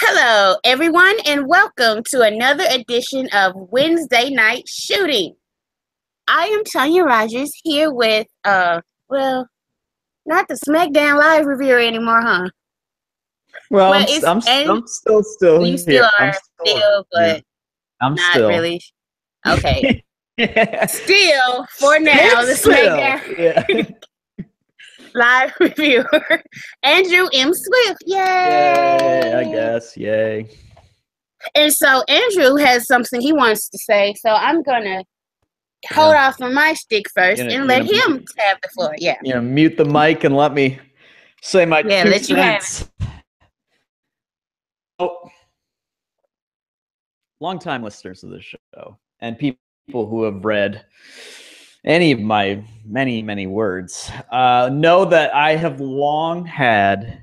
Hello, everyone, and welcome to another edition of Wednesday Night Shooting. I am Tonya Rogers here with, well, not the SmackDown Live reviewer anymore, huh? Well, Well, it's and I'm still you still here. are still, Yeah. but I'm not still. really. Okay, Yeah. still for now, the Still. SmackDown Yeah. Live reviewer, Andrew M. Swift. Yay, I Yay! guess. Yay. And so Andrew has something he wants to say, so I'm gonna hold Yeah. off on my stick first and let You're him have the floor. Yeah. mute the mic and let me say my Yeah, two let you have it. cents. Oh, longtime listeners of the show and people who have read any of my many words know that I have long had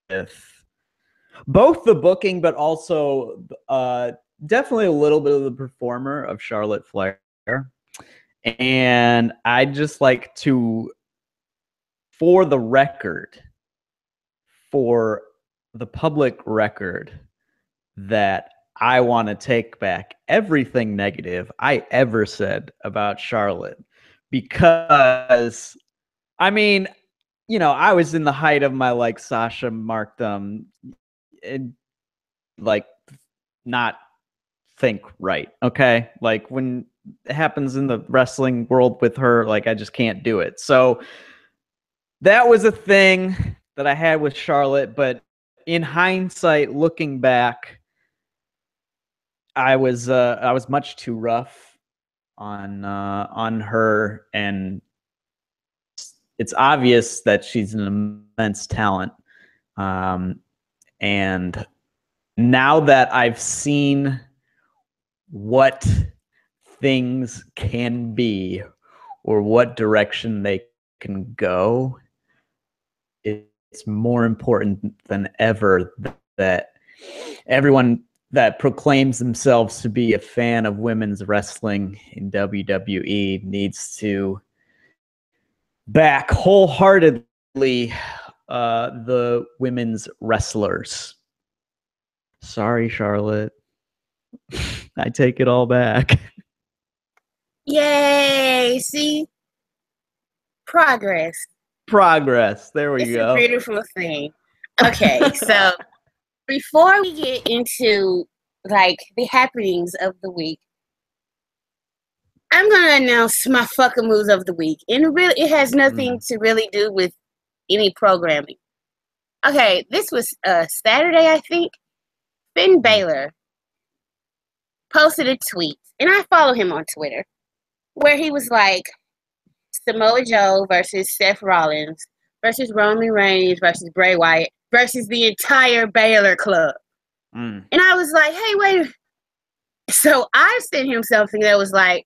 with both the booking, but also definitely a little bit of the performer of Charlotte Flair. And I'd just like to, for the record, for the public record, that I want to take back everything negative I ever said about Charlotte. Because, I mean, I was in the height of my Sasha markdom and not think right. Okay. Like when it happens in the wrestling world with her, I just can't do it. So that was a thing that I had with Charlotte, but in hindsight, looking back, I was much too rough on her, and it's obvious that she's an immense talent. And now that I've seen what things can be or what direction they can go, it's more important than ever that everyone that proclaims themselves to be a fan of women's wrestling in WWE needs to back wholeheartedly the women's wrestlers. Sorry, Charlotte. I take it all back. Yay! See? Progress. There we It's go. a beautiful thing. Okay, so before we get into the happenings of the week, I'm gonna announce my fucking moves of the week. And it has nothing to really do with any programming. Okay, this was Saturday, I think. Finn Balor posted a tweet, and I follow him on Twitter, where he was like, Samoa Joe versus Seth Rollins versus Roman Reigns versus Bray Wyatt versus the entire Balor Club. And I was like, hey, wait. So I sent him something that was like,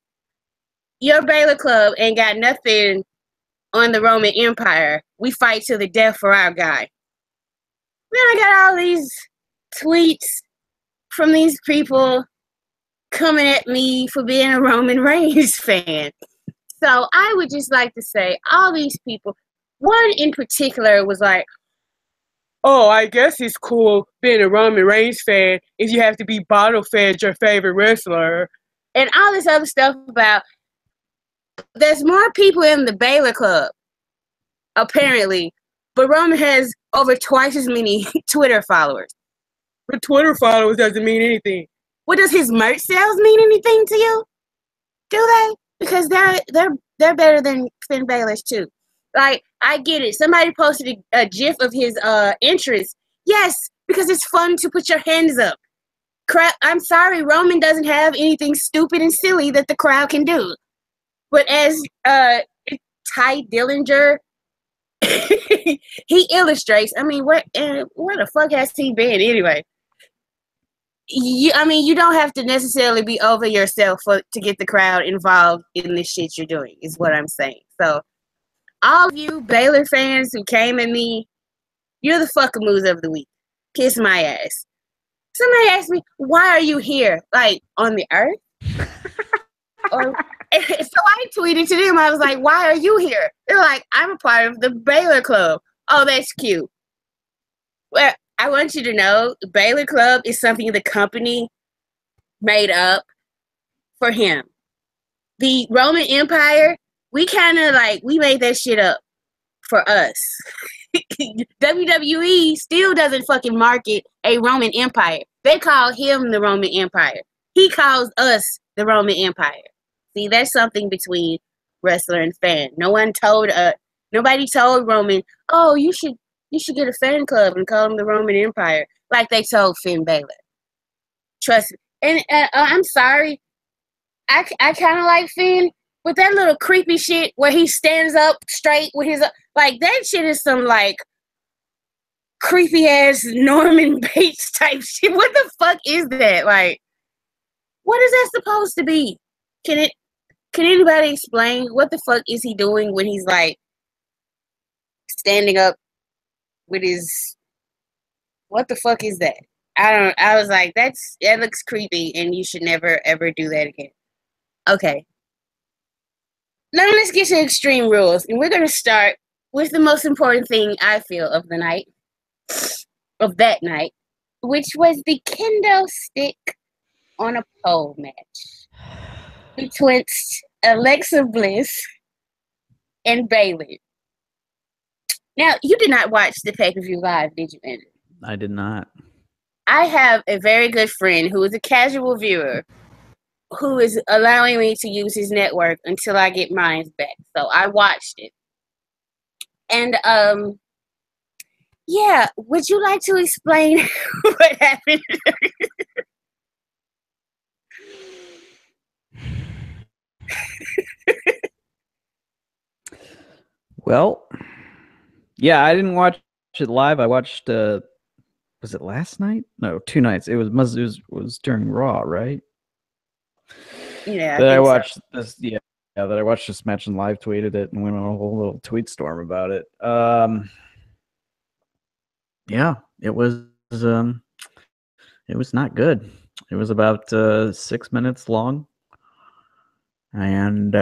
your Balor Club ain't got nothing on the Roman Empire. We fight to the death for our guy. Then I got all these tweets from these people coming at me for being a Roman Reigns fan. So I would just like to say, all these people, one in particular was like, oh, I guess it's cool being a Roman Reigns fan if you have to be bottle fed your favorite wrestler. And all this other stuff about, there's more people in the Balor Club, apparently, but Roman has over twice as many Twitter followers. But Twitter followers doesn't mean anything. What, does his merch sales mean anything to you? Do they? Because they're better than Finn Balor's too. Like, I get it. Somebody posted a GIF of his entrance. Yes, because it's fun to put your hands up. Crap, I'm sorry, Roman doesn't have anything stupid and silly that the crowd can do. But as Ty Dillinger, he illustrates. I mean, where the fuck has he been anyway? You don't have to necessarily be over yourself to get the crowd involved in this shit you're doing, is what I'm saying. So, all of you Baylor fans who came at me, you're the fucking moves of the week. Kiss my ass. Somebody asked me, why are you here? Like, on the earth? So I tweeted to them, I was like, why are you here? They're like, I'm a part of the Baylor Club. Oh, that's cute. Well, I want you to know, Baylor Club is something the company made up for him. The Roman Empire, we kind of like, we made that shit up for us. WWE still doesn't fucking market a Roman Empire. They call him the Roman Empire. He calls us the Roman Empire. See, there's something between wrestler and fan. Nobody told Roman, oh, you should get a fan club and call him the Roman Empire, like they told Finn Balor. Trust me. And I'm sorry, I kind of like Finn, but that little creepy shit where he stands up straight with his, like, that shit is some, like, creepy ass Norman Bates type shit. What the fuck is that? Like, what is that supposed to be? Can anybody explain what the fuck is he doing when he's like standing up with his, what the fuck is that? I was like, that looks creepy and you should never ever do that again. Okay. Now let's get to Extreme Rules, and we're going to start with the most important thing I feel of that night, which was the kendo stick on a pole match betwixt Alexa Bliss and Bayley. Now, you did not watch the pay-per-view live, did you, Andrew? I did not. I have a very good friend who is a casual viewer who is allowing me to use his network until I get mine back. So I watched it. And, yeah, would you like to explain what happened? Well, yeah, I didn't watch it live. I watched, was it last night? No, 2 nights. It was during Raw, right? Yeah. I watched this. Yeah, that I watched this match and live tweeted it and went on a whole little tweet storm about it. Yeah, it was not good. It was about 6 minutes long, and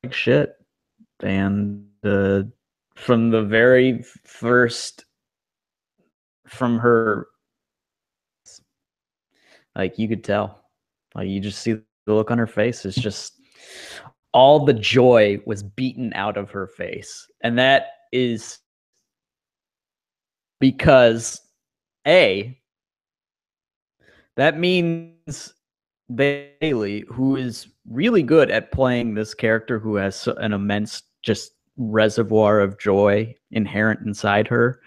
like shit. And from the very first, from her, like, you could tell, like, you just see the look on her face. It's just all the joy was beaten out of her face, and that is because that means Bayley, who is really good at playing this character who has an immense just reservoir of joy inherent inside her,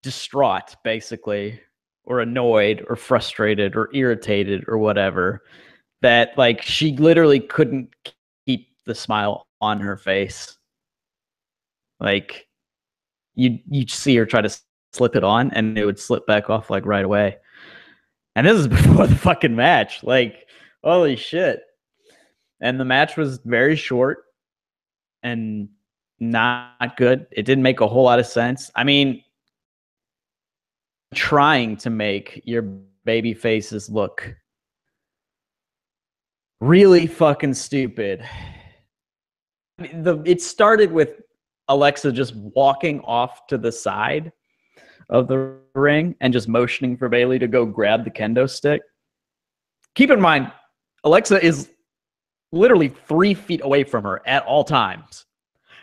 distraught basically, or annoyed or frustrated or irritated or whatever, that like she literally couldn't keep the smile on her face. Like you'd see her try to slip it on and it would slip back off like right away. And this is before the fucking match. Like, holy shit. And the match was very short and not good. It didn't make a whole lot of sense. I mean, trying to make your baby faces look really fucking stupid. I mean, it started with Alexa just walking off to the side of the ring and just motioning for Bayley to go grab the kendo stick. Keep in mind, Alexa is literally 3 feet away from her at all times.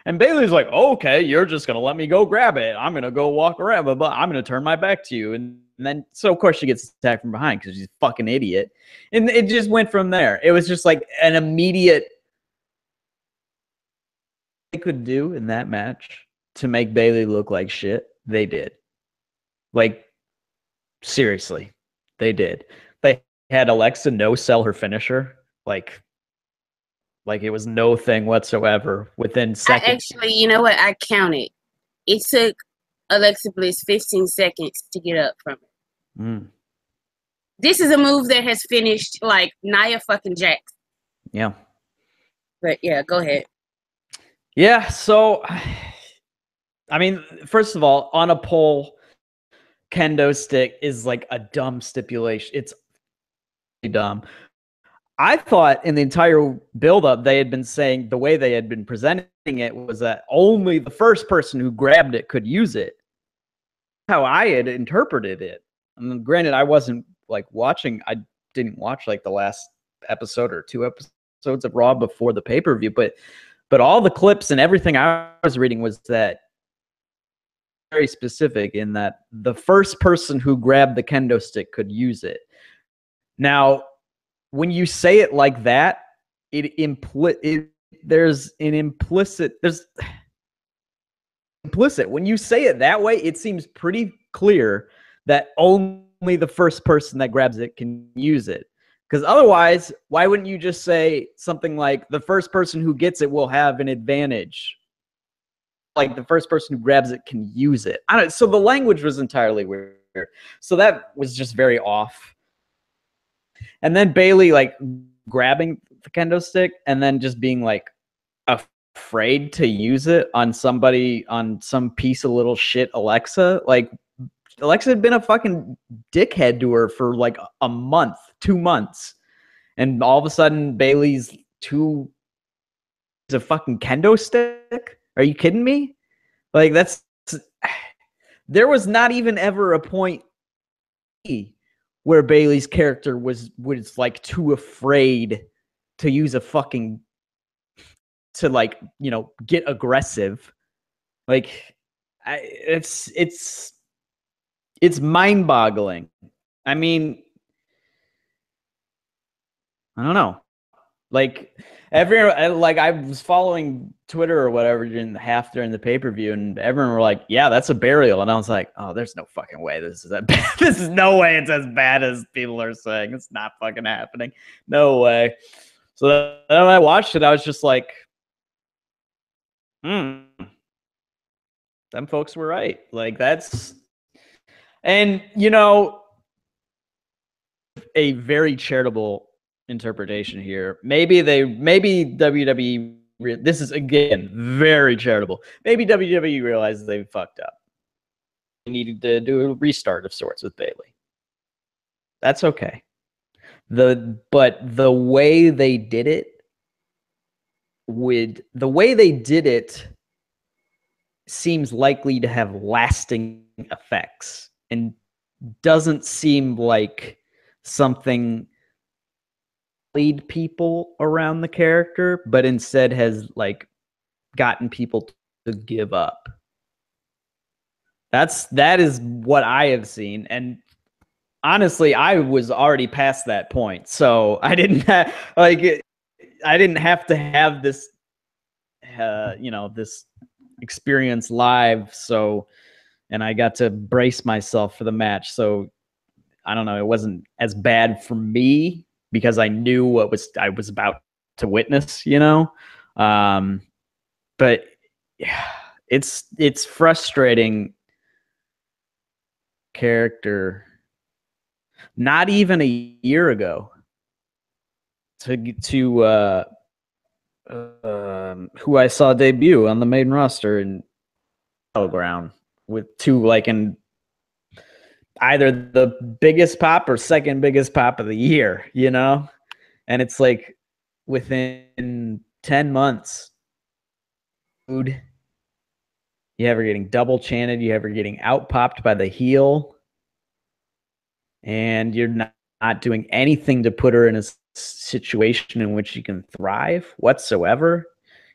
And Bayley's like, okay, you're just going to let me go grab it. I'm going to go walk around, but I'm going to turn my back to you. And then, so of course she gets attacked from behind because she's a fucking idiot. And it just went from there. It was just like an immediate, they could do in that match to make Bayley look like shit. They did. Like, seriously, they did. They had Alexa no-sell her finisher. Like it was no thing whatsoever within seconds. Actually, you know what? I counted. It took Alexa Bliss 15 seconds to get up from it. Mm. This is a move that has finished like Nia fucking Jax. Yeah. But yeah, go ahead. Yeah, so, I mean, first of all, on a pole, kendo stick is like a dumb stipulation. It's dumb. I thought in the entire buildup, they had been saying the way they had been presenting it was that only the first person who grabbed it could use it. How I had interpreted it. And granted, I wasn't like watching. I didn't watch like the last episode or 2 episodes of Raw before the pay-per-view, but all the clips and everything I was reading was that very specific in that the first person who grabbed the kendo stick could use it. Now, when you say it like that, there's implicit. When you say it that way, it seems pretty clear that only the first person that grabs it can use it. Because otherwise, why wouldn't you just say something like the first person who gets it will have an advantage? Like the first person who grabs it can use it. I don't. So the language was entirely weird. So that was just very off. And then Bayley like grabbing the kendo stick and then just being like afraid to use it on somebody, on some piece of little shit Alexa. Like Alexa had been a fucking dickhead to her for like a month, 2 months. And all of a sudden Bayley's a fucking kendo stick? Are you kidding me? Like there was not even ever a point where Bayley's character was like too afraid to use a fucking, to like, you know, get aggressive. Like it's mind-boggling. I mean, I don't know. Like I was following Twitter or whatever during the pay-per-view, and everyone were like, "Yeah, that's a burial," and I was like, "Oh, there's no fucking way this is that bad. This is no way it's as bad as people are saying. It's not fucking happening. No way." So then when I watched it, I was just like, them folks were right. Like that's, and you know, a very charitable interpretation here. Maybe WWE, this is again very charitable. Maybe WWE realizes they fucked up. They needed to do a restart of sorts with Bayley. That's okay. But the way they did it seems likely to have lasting effects and doesn't seem like something lead people around the character, but instead has like gotten people to give up. That is what I have seen, and honestly, I was already past that point, so I didn't have to have this, this experience live. So, and I got to brace myself for the match. So, I don't know. It wasn't as bad for me because I knew what I was about to witness, you know? But yeah, it's frustrating character. Not even a year ago to who I saw debut on the main roster in Battleground with two like in either the biggest pop or second biggest pop of the year, you know? And it's like within 10 months, dude, you ever getting double chanted, you ever getting out popped by the heel, and you're not doing anything to put her in a situation in which she can thrive whatsoever.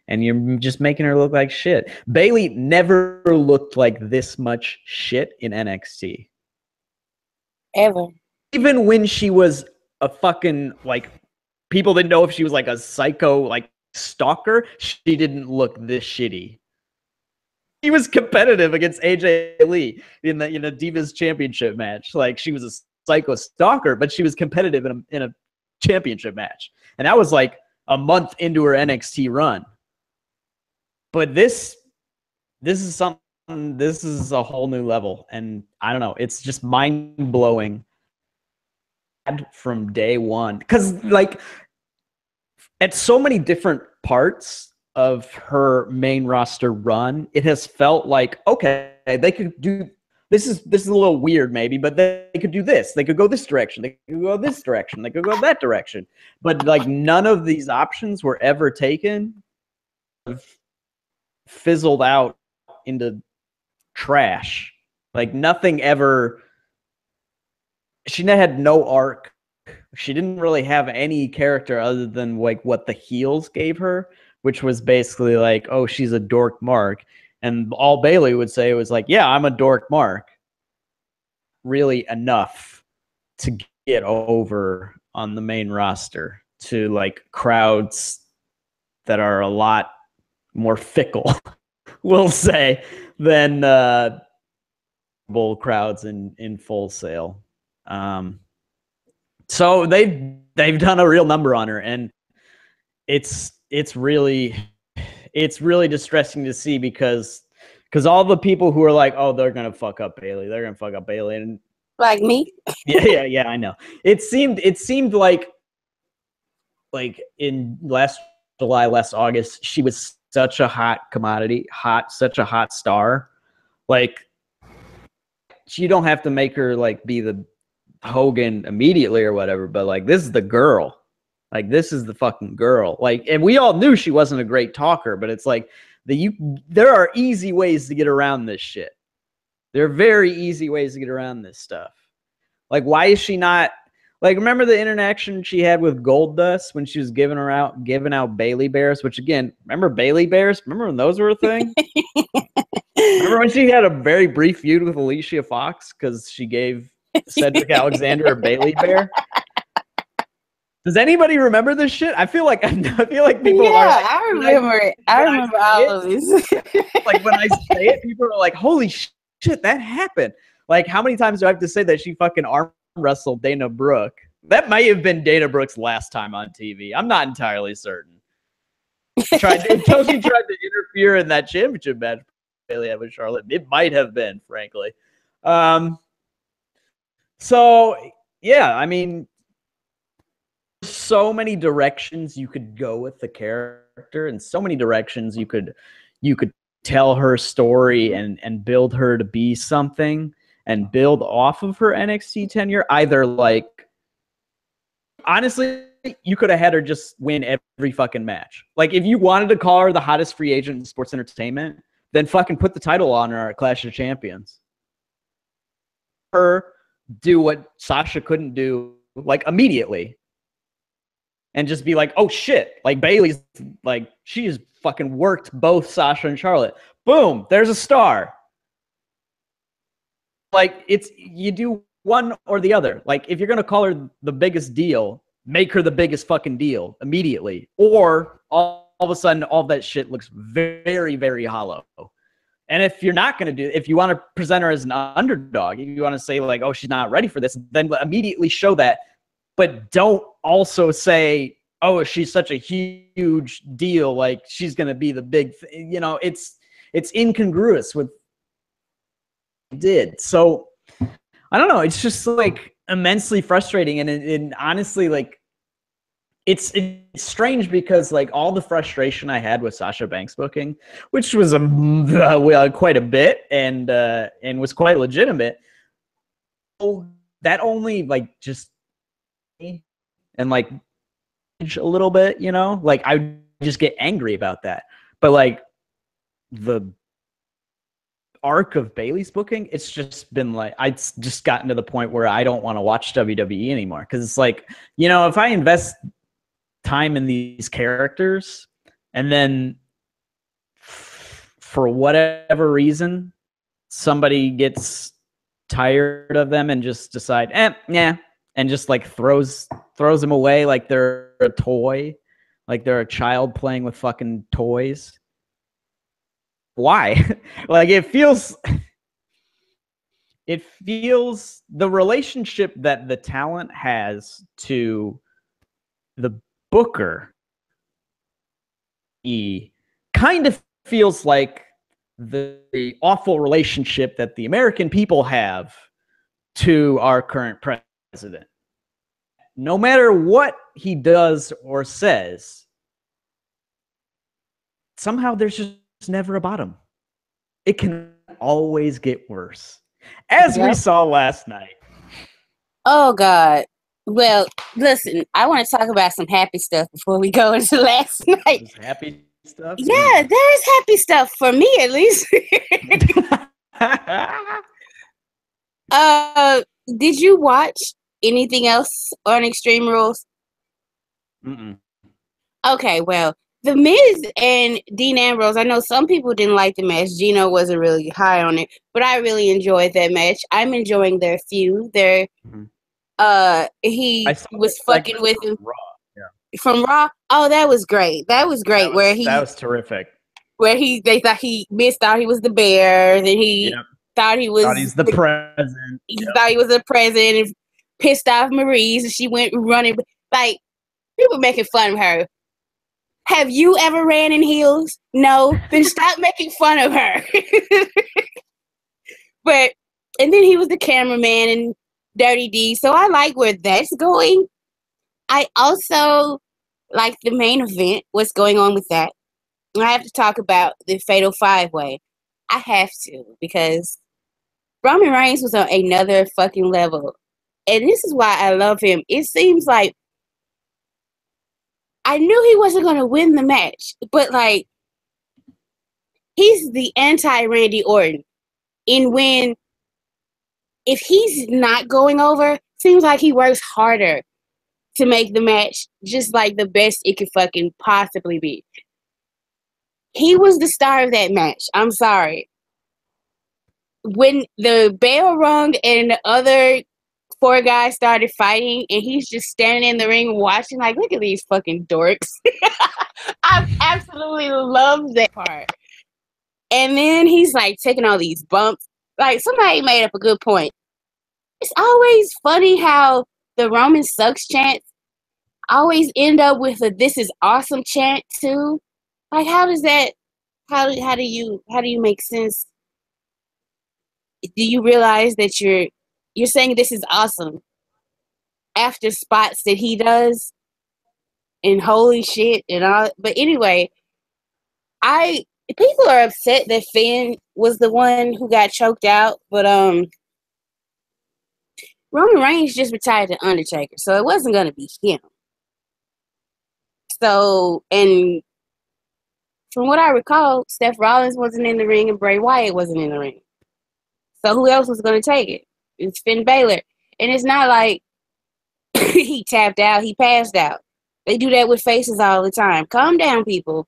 And you're just making her look like shit. Bayley never looked like this much shit in NXT. Ever. Even when she was a fucking, like, people didn't know if she was like a psycho, like, stalker, she didn't look this shitty. She was competitive against AJ Lee in the Divas Championship match. Like, she was a psycho stalker, but she was competitive in a championship match. And that was like a month into her NXT run. But this is something, this is a whole new level. And I don't know, it's just mind-blowing from day one. Because, like, at so many different parts of her main roster run, it has felt like, okay, they could this is a little weird maybe, but they could do this. They could go this direction. They could go this direction. They could go that direction. But like none of these options were ever taken. Fizzled out into trash. Like nothing ever. She had no arc. She didn't really have any character other than like what the heels gave her, which was basically like, oh, she's a dork mark. And all Bayley would say was like, yeah, I'm a dork mark. Really enough to get over on the main roster to like crowds that are a lot more fickle, we'll say, than bull crowds in Full Sail. So they've done a real number on her, and it's really distressing to see because all the people who are like, oh, they're gonna fuck up Bayley, and like me. yeah, I know. It seemed like in last July, last August, she was such a hot commodity, such a hot star. Like, you don't have to make her like be the Hogan immediately or whatever, but like this is the girl. Like this is the fucking girl. Like, and we all knew she wasn't a great talker, but it's like there are easy ways to get around this shit. There are very easy ways to get around this stuff. Like, why is she not like, remember the interaction she had with Goldust when she was giving out Bayley bears, which again, remember Bayley bears? Remember when those were a thing? Remember when she had a very brief feud with Alicia Fox because she gave Cedric Alexander a Bayley bear? Does anybody remember this shit? I feel like people are like, I remember it. I remember all of this. Like when I say it, people are like, holy shit, that happened. Like, how many times do I have to say that she fucking arm wrestled Dana Brooke? That might have been Dana Brooke's last time on TV. I'm not entirely certain. Until she tried to interfere in that championship match Bayley had with Charlotte. It might have been, frankly. So yeah, I mean, so many directions you could go with the character, and so many directions you could tell her story and build her to be something and build off of her NXT tenure. Either like, honestly, you could have had her just win every fucking match. Like, if you wanted to call her the hottest free agent in sports entertainment, then fucking put the title on her at Clash of Champions. Her do what Sasha couldn't do, like, immediately. And just be like, oh shit, like Bayley's, like, she just fucking worked both Sasha and Charlotte. Boom, there's a star. Like, you do one or the other. Like, if you're gonna call her the biggest deal, make her the biggest fucking deal immediately. Or all of a sudden, all that shit looks very, very hollow. And if you're not going to if you want to present her as an underdog, if you want to say like, oh, she's not ready for this, then immediately show that. But don't also say, oh, she's such a huge deal, like she's going to be the big thing. You know, it's incongruous with what did. So I don't know. It's just like immensely frustrating. And honestly, like, it's strange because like all the frustration I had with Sasha Banks booking, which was quite a bit and was quite legitimate, that only like just and like a little bit, you know, like I just get angry about that. But like the arc of Bayley's booking, it's just been like, it's just gotten to the point where I don't want to watch WWE anymore, because it's like, you know, if I invest time in these characters and then for whatever reason somebody gets tired of them and just decide yeah, and just like throws them away like they're a toy, like they're a child playing with fucking toys. Why? Like, it feels the relationship that the talent has to the booker kind of feels like the awful relationship that the American people have to our current president. No matter what he does or says, somehow there's just never a bottom. It can always get worse. As we saw last night. Oh, God. Well, listen, I want to talk about some happy stuff before we go into last night. There's happy stuff? Yeah, there's happy stuff for me, at least. Did you watch anything else on Extreme Rules? Mm-mm. Okay, well, The Miz and Dean Ambrose, I know some people didn't like the match. Gino wasn't really high on it, but I really enjoyed that match. I'm enjoying their feud. He was fucking with him from Raw. Oh, that was great. That was great. That was terrific. Where they thought he thought he was the bear, then he thought he's the president. He thought he was the president and pissed off Maurice, and she went running. Like, people making fun of her. Have you ever ran in heels? No. Then stop making fun of her. And then he was the cameraman in Dirty D, so I like where that's going. I also like the main event, what's going on with that. I have to talk about the Fatal 5-Way. I have to, because Roman Reigns was on another fucking level. And this is why I love him. It seems like I knew he wasn't going to win the match, but like, he's the anti-Randy Orton. And if he's not going over, seems like he works harder to make the match just like the best it could fucking possibly be. He was the star of that match. I'm sorry. When the bell rung and the other 4 guys started fighting and he's just standing in the ring watching, like, look at these fucking dorks. I absolutely love that part. And then he's like taking all these bumps. Like, somebody made up a good point. It's always funny how the Roman sucks chants always end up with a "this is awesome" chant too. Like, how does that? How do you make sense? Do you realize that you're saying this is awesome after spots that he does and holy shit and all? But anyway, people are upset that Finn was the one who got choked out, but Roman Reigns just retired the Undertaker, so it wasn't gonna be him. So, and from what I recall, Seth Rollins wasn't in the ring and Bray Wyatt wasn't in the ring. So who else was going to take it? It's Finn Balor. And it's not like he tapped out, he passed out. They do that with faces all the time. Calm down, people.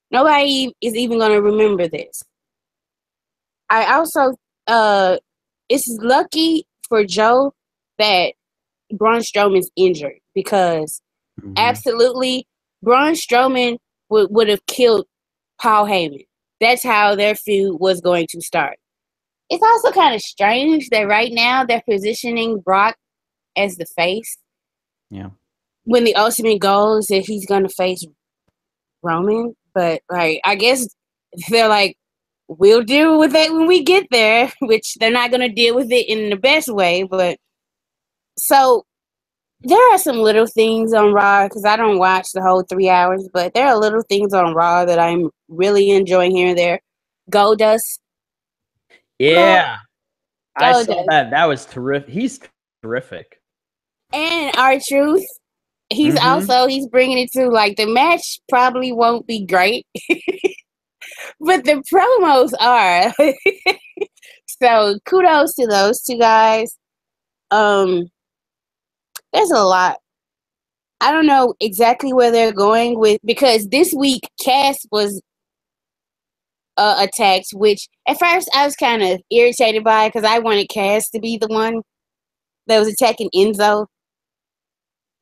Nobody is even going to remember this. I also, it's lucky for Joe that Braun Strowman's injured, because absolutely Braun Strowman would have killed Paul Heyman. That's how their feud was going to start. It's also kind of strange that right now they're positioning Brock as the face. Yeah. When the ultimate goal is that he's going to face Roman. But, like, I guess they're like, we'll deal with that when we get there, which they're not going to deal with it in the best way. But so there are some little things on Raw, because I don't watch the whole 3 hours, but there are little things on Raw that I'm really enjoying here and there. Goldust. Yeah. I saw that. That was terrific. He's terrific. And R-Truth. He's he's bringing it to, like, the match probably won't be great, but the promos are. So kudos to those 2 guys. There's a lot. I don't know exactly where they're going with, because this week Cass was attacked, which at first I was kind of irritated by, because I wanted Cass to be the one that was attacking Enzo.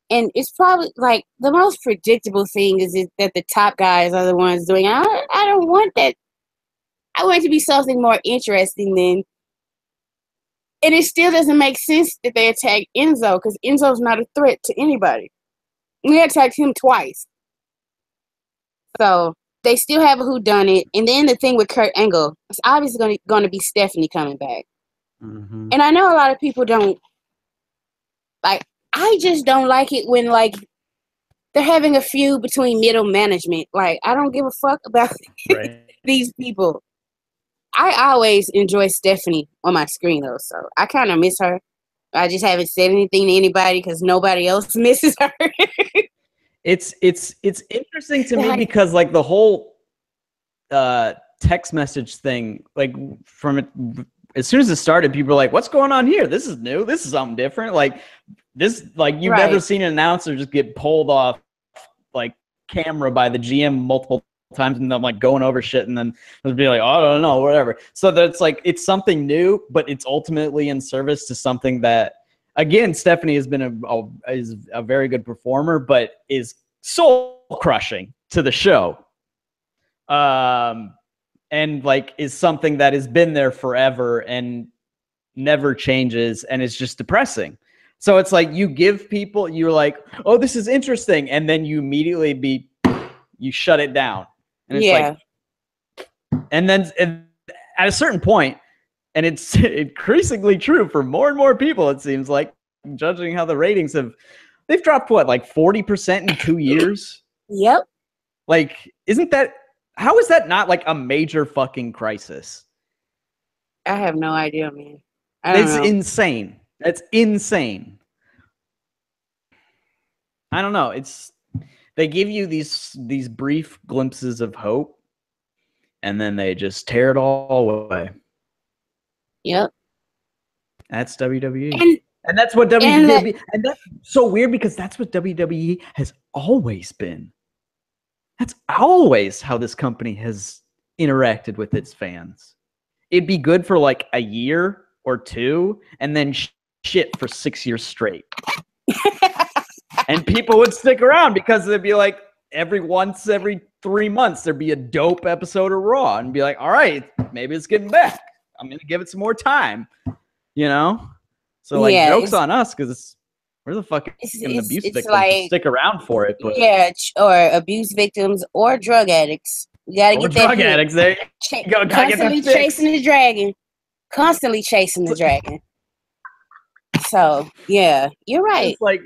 And it's probably, like, the most predictable thing is that the top guys are the ones doing it. I don't want that. I want it to be something more interesting than. And it still doesn't make sense that they attack Enzo, because Enzo's not a threat to anybody. We attacked him twice. So they still have a whodunit. And then the thing with Kurt Angle, it's obviously going to be Stephanie coming back. And I know a lot of people don't. Like, I just don't like it when, like, they're having a feud between middle management. Like, I don't give a fuck about these people. I always enjoy Stephanie on my screen though, so I kind of miss her. I just haven't said anything to anybody because nobody else misses her. It's interesting to me because like the whole text message thing, like from it, as soon as it started, people were like, "What's going on here? This is new. This is something different." Like this, like you've never seen an announcer just get pulled off like camera by the GM multiple times and I'm like going over shit and then it'll be like, oh, I don't know, whatever. So that's like, it's something new, but it's ultimately in service to something that, again, Stephanie has been is a very good performer, but is soul crushing to the show. And like is something that has been there forever and never changes and it's just depressing. So it's like you give people, you're like, oh, this is interesting. And then you immediately you shut it down. And it's like, and then at a certain point, and it's increasingly true for more and more people, it seems like, judging how the ratings they've dropped what, like 40% in 2 years? Yep. Like, how is that not like a major fucking crisis? I have no idea, man. It's insane. That's insane. I don't know. They give you these brief glimpses of hope, and then they just tear it all away. Yep. That's WWE. And that's what WWE and that's so weird because that's what WWE has always been. That's always how this company has interacted with its fans. It'd be good for like a year or two, and then shit for 6 years straight. And people would stick around because they'd be like, every 3 months, there'd be a dope episode of Raw and be like, all right, maybe it's getting back. I'm going to give it some more time, you know? So, like, joke's on us because we're the fucking abuse victims like, stick around for it. But. Yeah, or abuse victims or drug addicts. You got to get that. Drug addicts, there you go. Constantly chasing the dragon. Constantly chasing the dragon. So, yeah, you're right. It's like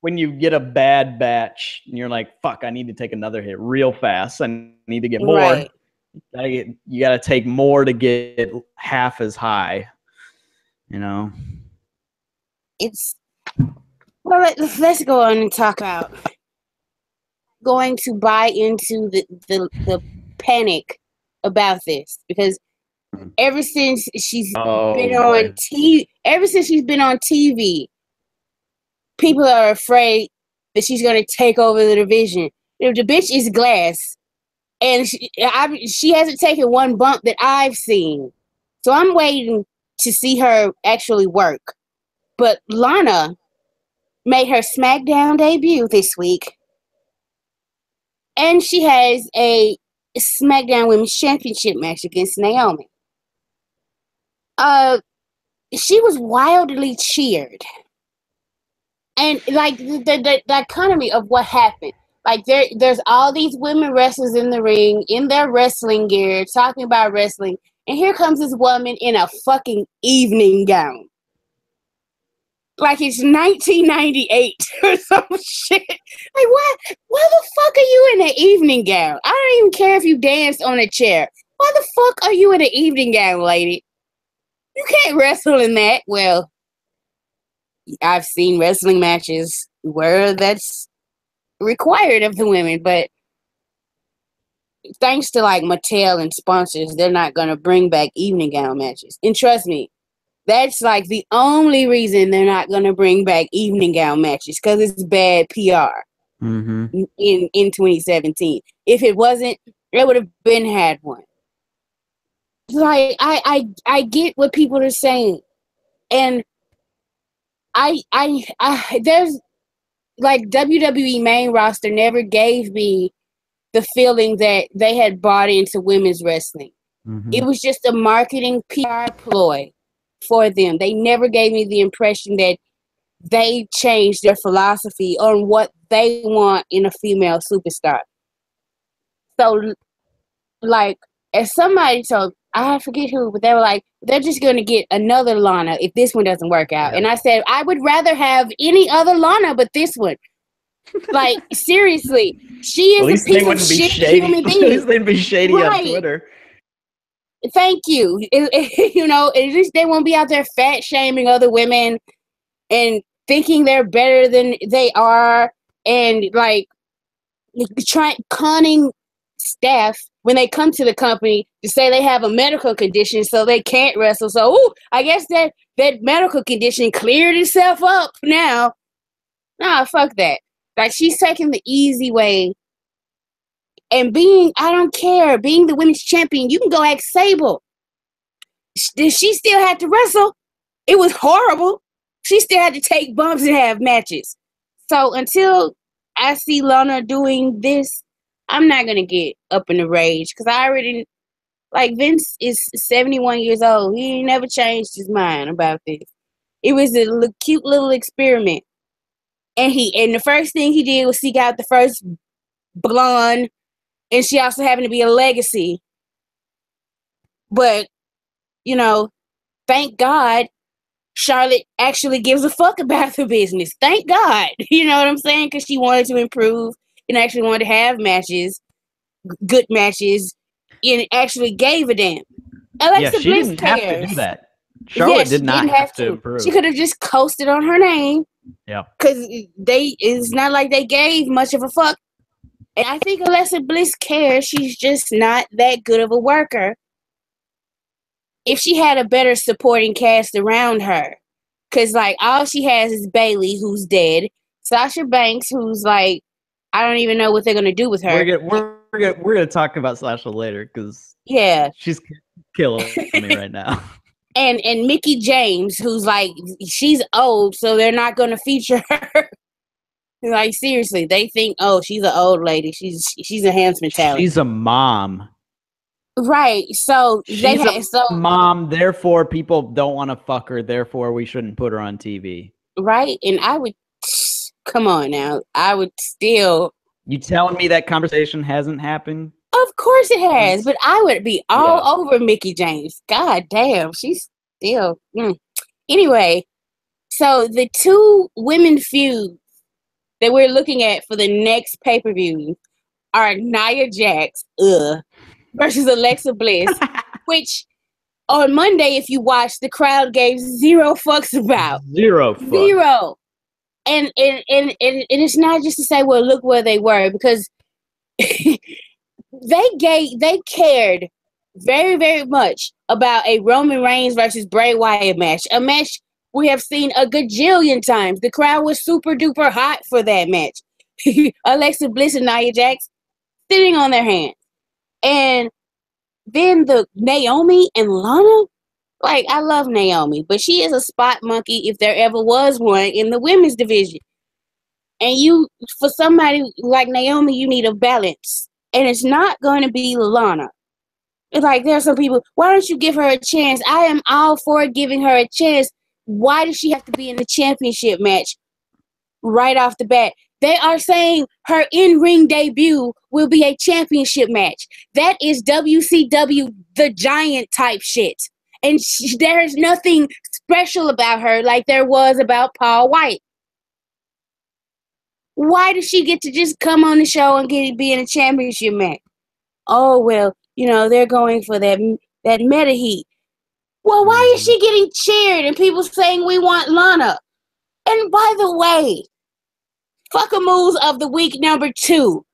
when you get a bad batch and you're like, fuck, I need to take another hit real fast. I need to get more. Right. You got to take more to get half as high, you know? Well, let's go on and talk about going to buy into the panic about this because ever since she's been on TV, people are afraid that she's going to take over the division. The bitch is glass, and she hasn't taken one bump that I've seen. So I'm waiting to see her actually work. But Lana made her SmackDown debut this week, and she has a SmackDown Women's Championship match against Naomi. She was wildly cheered. And like the economy of what happened, like there's all these women wrestlers in the ring in their wrestling gear talking about wrestling, and here comes this woman in a fucking evening gown, like it's 1998 or some shit. Like what? Why the fuck are you in an evening gown? I don't even care if you danced on a chair. Why the fuck are you in an evening gown, lady? You can't wrestle in that. Well, I've seen wrestling matches where that's required of the women, but thanks to like Mattel and sponsors, they're not going to bring back evening gown matches. And trust me, that's like the only reason they're not going to bring back evening gown matches, because it's bad PR in 2017. If it wasn't, they would have been had one. Like I get what people are saying, and I there's like WWE main roster never gave me the feeling that they had bought into women's wrestling. It was just a marketing PR ploy for them. They never gave me the impression that they changed their philosophy on what they want in a female superstar. So, like, as somebody told, I forget who, but they were like, they're just going to get another Lana if this one doesn't work out. And I said, I would rather have any other Lana but this one. Like, seriously, she is a piece of shit human being. At least they'd be shady on Twitter. Thank you. At least they won't be out there fat shaming other women and thinking they're better than they are, and like conning staff when they come to the company to say they have a medical condition so they can't wrestle. So, I guess that medical condition cleared itself up now. Nah, fuck that. Like, she's taking the easy way. And I don't care, being the women's champion, you can go ask Sable. She still had to wrestle. It was horrible. She still had to take bumps and have matches. So until I see Lana doing this, I'm not going to get up in a rage. Because I already, like, Vince is 71 years old. He ain't never changed his mind about this. It was a cute little experiment. And the first thing he did was seek out the first blonde. And she also happened to be a legacy. But, thank God Charlotte actually gives a fuck about the business. Thank God. You know what I'm saying? Because she wanted to improve and actually wanted to have matches, good matches, and actually gave a damn. Alexa she Bliss didn't cares. have to do that. Charlotte did not have to improve. She could have just coasted on her name. Yeah. Because it's not like they gave much of a fuck. And I think Alexa Bliss cares. She's just not that good of a worker. If she had a better supporting cast around her. Because, like, all she has is Bayley, who's dead. Sasha Banks, who's, like, I don't even know what they're going to do with her. We're gonna talk about Sasha later, because she's killing me right now. And Mickie James, who's, like, she's old, so they're not going to feature her. Like, seriously, they think, she's an old lady. She's enhancement talent. She's a mom. Right. So she's a mom, therefore people don't want to fuck her, therefore we shouldn't put her on TV. Right. And I would come on now. I would still. You telling me that conversation hasn't happened? Of course it has, but I would be all over Mickie James. God damn, she's still. Anyway, so the two women feuds that we're looking at for the next pay-per-view are Nia Jax, versus Alexa Bliss, which on Monday, if you watch, the crowd gave zero fucks about. Zero fucks. Zero. And it's not just to say, well, look where they were, because they cared very, very much about a Roman Reigns versus Bray Wyatt match. A match we have seen a gajillion times. The crowd was super duper hot for that match. Alexa Bliss and Nia Jax sitting on their hands. And then the Naomi and Lana, like, I love Naomi, but she is a spot monkey if there ever was one in the women's division. And for somebody like Naomi, you need a balance. And it's not going to be Lana. It's like, there are some people, why don't you give her a chance? I am all for giving her a chance. Why does she have to be in the championship match right off the bat? They are saying her in-ring debut will be a championship match. That is WCW The Giant type shit. And there's nothing special about her like there was about Paul White. Why does she get to just come on the show and be in a championship match? Oh, well, they're going for that meta heat. Well, why is she getting cheered and people saying we want Lana? And by the way, fucker moves of the week number 2.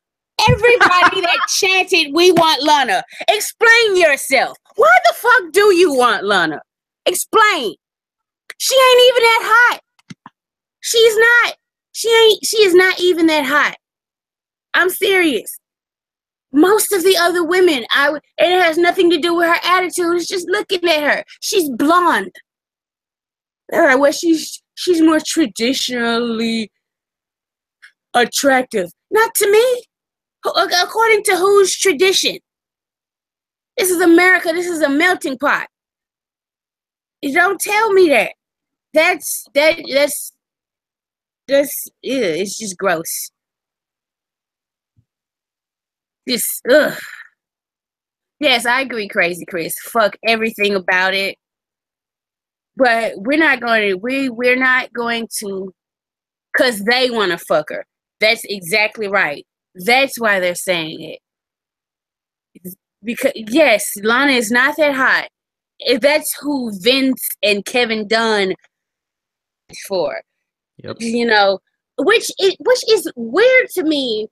Everybody that chanted, we want Lana. Explain yourself. Why the fuck do you want Lana? Explain. She ain't even that hot. She's not. She is not even that hot. I'm serious. Most of the other women, and it has nothing to do with her attitude. It's just looking at her. She's blonde. All right, well, she's more traditionally attractive. Not to me. According to whose tradition? This is America. This is a melting pot. You don't tell me that. That's it's just gross. Ugh. Yes, I agree, Crazy Chris. Fuck everything about it. But we're not going to, because they want to fuck her. That's exactly right. That's why they're saying it. Because yes, Lana is not that hot. If that's who Vince and Kevin Dunn for, Yep. you know, which is weird to me.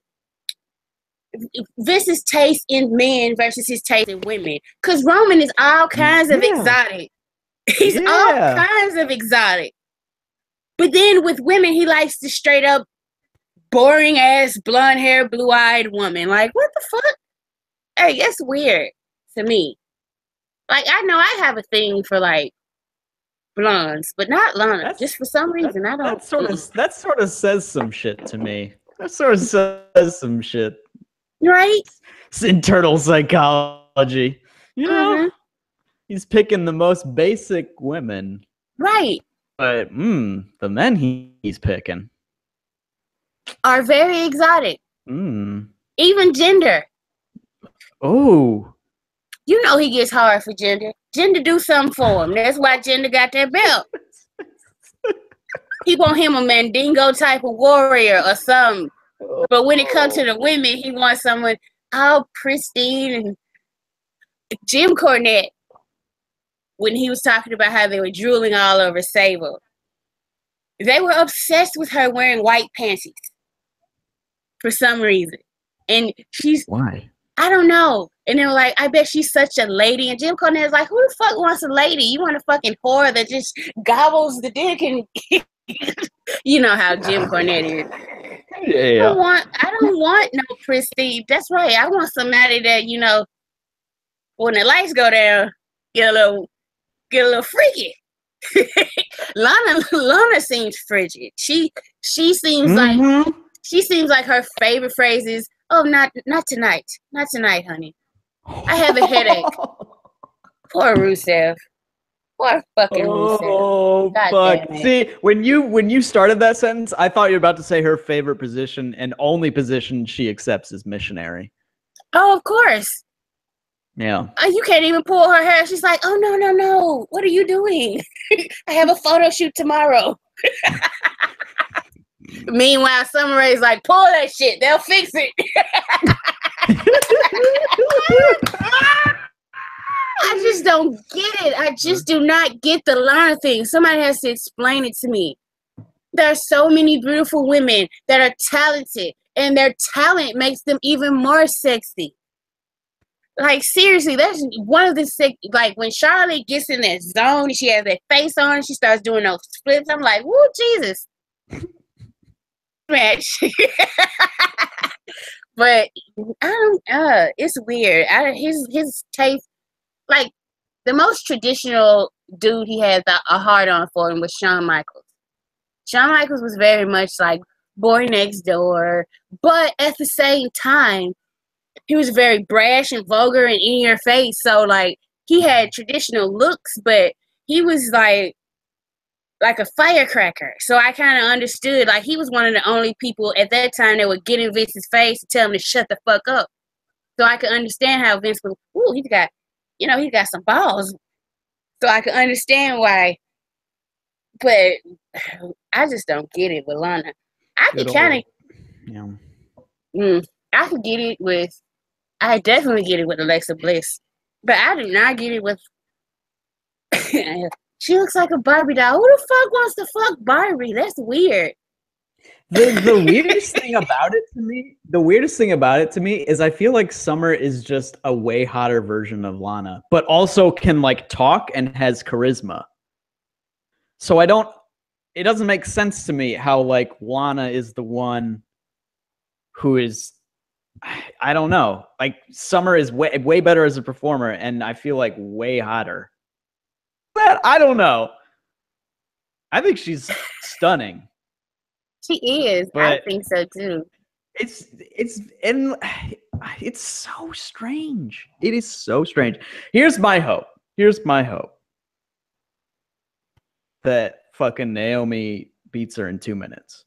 Vince's taste in men versus his taste in women, because Roman is all kinds of exotic. He's all kinds of exotic. But then with women, he likes the straight up boring ass blonde hair, blue eyed woman. Like, what the fuck? Hey, it's weird to me. Like, I know I have a thing for like blondes, but not Lana. Just for some reason, I don't. That sort of says some shit to me. That sort of says some shit. Right? It's internal psychology. You know, he's picking the most basic women. Right. But the men he's picking are very exotic. Even gender. Oh. You know he gets hard for gender. Gender do something for him. That's why Gender got that belt. He want him a Mandingo type of warrior or something. But when it comes to the women, he wants someone all pristine. And Jim Cornette, when he was talking about how they were drooling all over Sable, they were obsessed with her wearing white panties for some reason. And she's... Why? I don't know. And they were like, I bet she's such a lady. And Jim Cornette's like, who the fuck wants a lady? You want a fucking whore that just gobbles the dick and... You know how Jim Cornette is. Yeah. I don't want no pristine. That's right. I want somebody that, you know, when the lights go down, get a little freaky. Lana seems frigid. She seems like her favorite phrase is, "Oh, not tonight, not tonight, honey. I have a headache." Poor Rusev. Poor fucking Rusev. Oh, fuck. See, when you started that sentence, I thought you were about to say her favorite position and only position she accepts is missionary. Oh, of course. Yeah. You can't even pull her hair. She's like, oh, no. What are you doing? I have a photo shoot tomorrow. Meanwhile, Summer Rae's like, pull that shit. They'll fix it. I just don't get it. I just do not get the Lana thing. Somebody has to explain it to me. There are so many beautiful women that are talented, and their talent makes them even more sexy. Like, seriously, that's one of the sick. Like, when Charlotte gets in that zone, she has that face on, she starts doing those flips. I'm like, woo, Jesus. Match. But I don't. It's weird. His taste, like the most traditional dude he had a hard on for him was Shawn Michaels. Shawn Michaels was very much like Boy Next Door, but at the same time, he was very brash and vulgar and in your face. So like he had traditional looks, but he was like a firecracker. So I kind of understood. Like he was one of the only people at that time that would get in Vince's face and tell him to shut the fuck up. So I could understand how Vince was. Ooh, he's got some balls. So I could understand why. But I just don't get it with Lana. I could kind of. Yeah. I could get it with. I definitely get it with Alexa Bliss, but I do not get it with. She looks like a Barbie doll. Who the fuck wants to fuck Barbie? That's weird. The weirdest thing about it to me is I feel like Summer is just a way hotter version of Lana, but also can like talk and has charisma. So it doesn't make sense to me how like Lana is the one who is, I don't know, like Summer is way better as a performer, and I feel like way hotter. But I don't know. I think she's stunning. She is. I think so too. It's so strange. It is so strange. Here's my hope that fucking Naomi beats her in 2 minutes.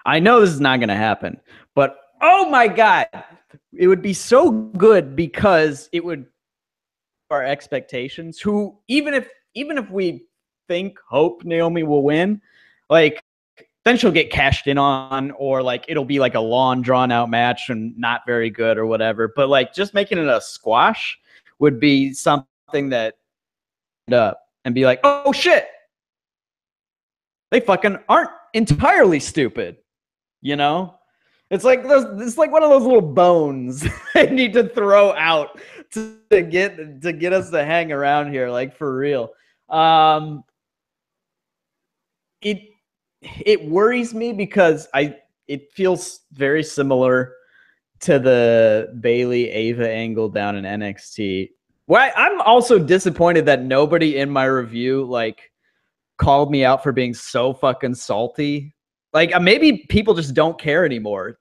I know this is not going to happen, but oh my God, it would be so good because it would our expectations. Who even if we hope Naomi will win, like then she'll get cashed in on, or like it'll be like a long drawn out match and not very good or whatever. But like just making it a squash would be something that up and be like, oh shit, they fucking aren't entirely stupid, you know? It's like one of those little bones they need to throw out to get us to hang around here, like for real. It worries me because it feels very similar to the Bayley Ava angle down in NXT. Well, I'm also disappointed that nobody in my review like called me out for being so fucking salty. Like maybe people just don't care anymore,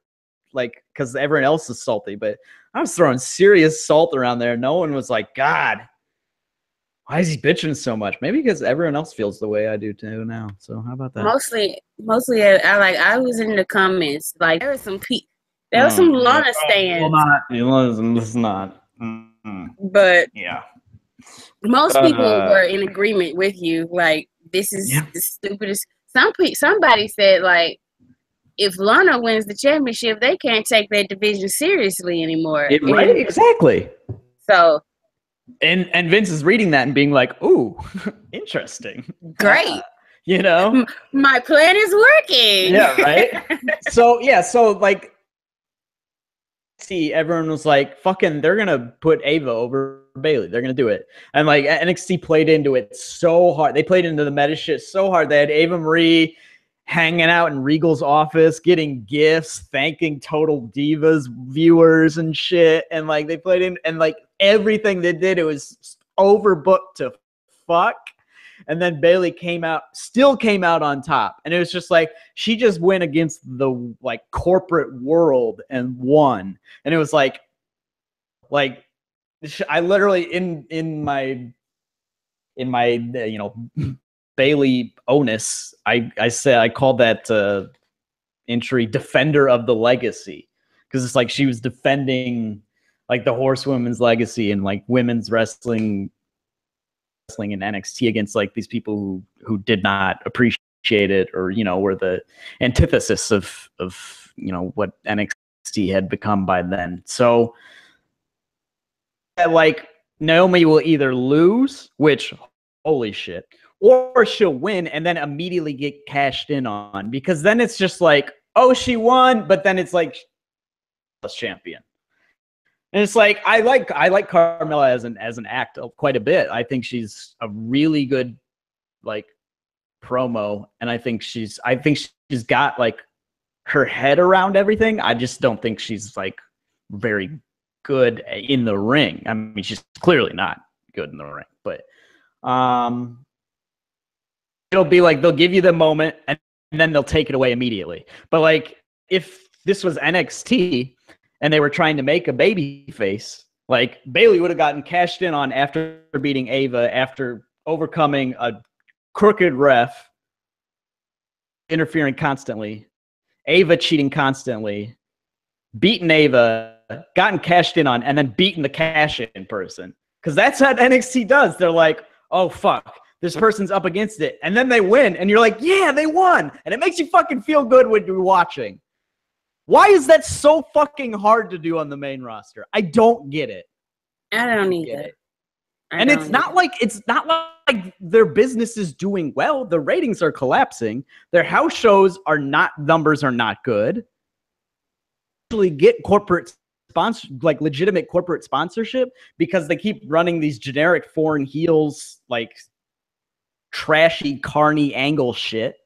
like because everyone else is salty. But I was throwing serious salt around there. No one was like, God, why is he bitching so much? Maybe because everyone else feels the way I do too now. So how about that? Mostly, I was in the comments. Like there was some Lana stands. It's not. But yeah, most people were in agreement with you. Like this is the stupidest. Somebody said like, if Lana wins the championship, they can't take that division seriously anymore. Right? Exactly. So. And Vince is reading that and being like, "Ooh, interesting, great." You know, my plan is working. Yeah, right. So like, see, everyone was like, "Fucking, they're gonna put Ava over Bayley. They're gonna do it." And like NXT played into it so hard. They played into the meta shit so hard. They had Ava Marie hanging out in Regal's office, getting gifts, thanking Total Divas viewers and shit. And like they played in, and like everything they did, it was overbooked to fuck. And then Bayley still came out on top. And it was just like, she just went against the like corporate world and won. And it was like I literally in my Bayley onus, I said, I called that entry Defender of the Legacy, because it's like she was defending like the horsewomen's legacy and like women's wrestling in NXT against like these people who did not appreciate it, or were the antithesis of what NXT had become by then. So like Naomi will either lose, which holy shit, or she'll win and then immediately get cashed in on, because then it's just like, oh, she won, but then it's like champion. And it's like I like Carmella as an act quite a bit. I think she's a really good like promo, and I think she's got like her head around everything. I just don't think she's like very good in the ring. I mean, she's clearly not good in the ring, but it'll be like they'll give you the moment and then they'll take it away immediately. But like if this was NXT and they were trying to make a baby face, like Bayley would have gotten cashed in on after beating Ava, after overcoming a crooked ref, interfering constantly, Ava cheating constantly, beating Ava, gotten cashed in on, and then beating the cash-in person. Because that's what NXT does. They're like, oh, fuck, this person's up against it. And then they win, and you're like, yeah, they won. And it makes you fucking feel good when you're watching. Why is that so fucking hard to do on the main roster? I don't get it. I don't either. And it's not like their business is doing well. The ratings are collapsing. Their house shows numbers are not good. Actually get corporate sponsor, like legitimate corporate sponsorship, because they keep running these generic foreign heels, like trashy carny angle shit.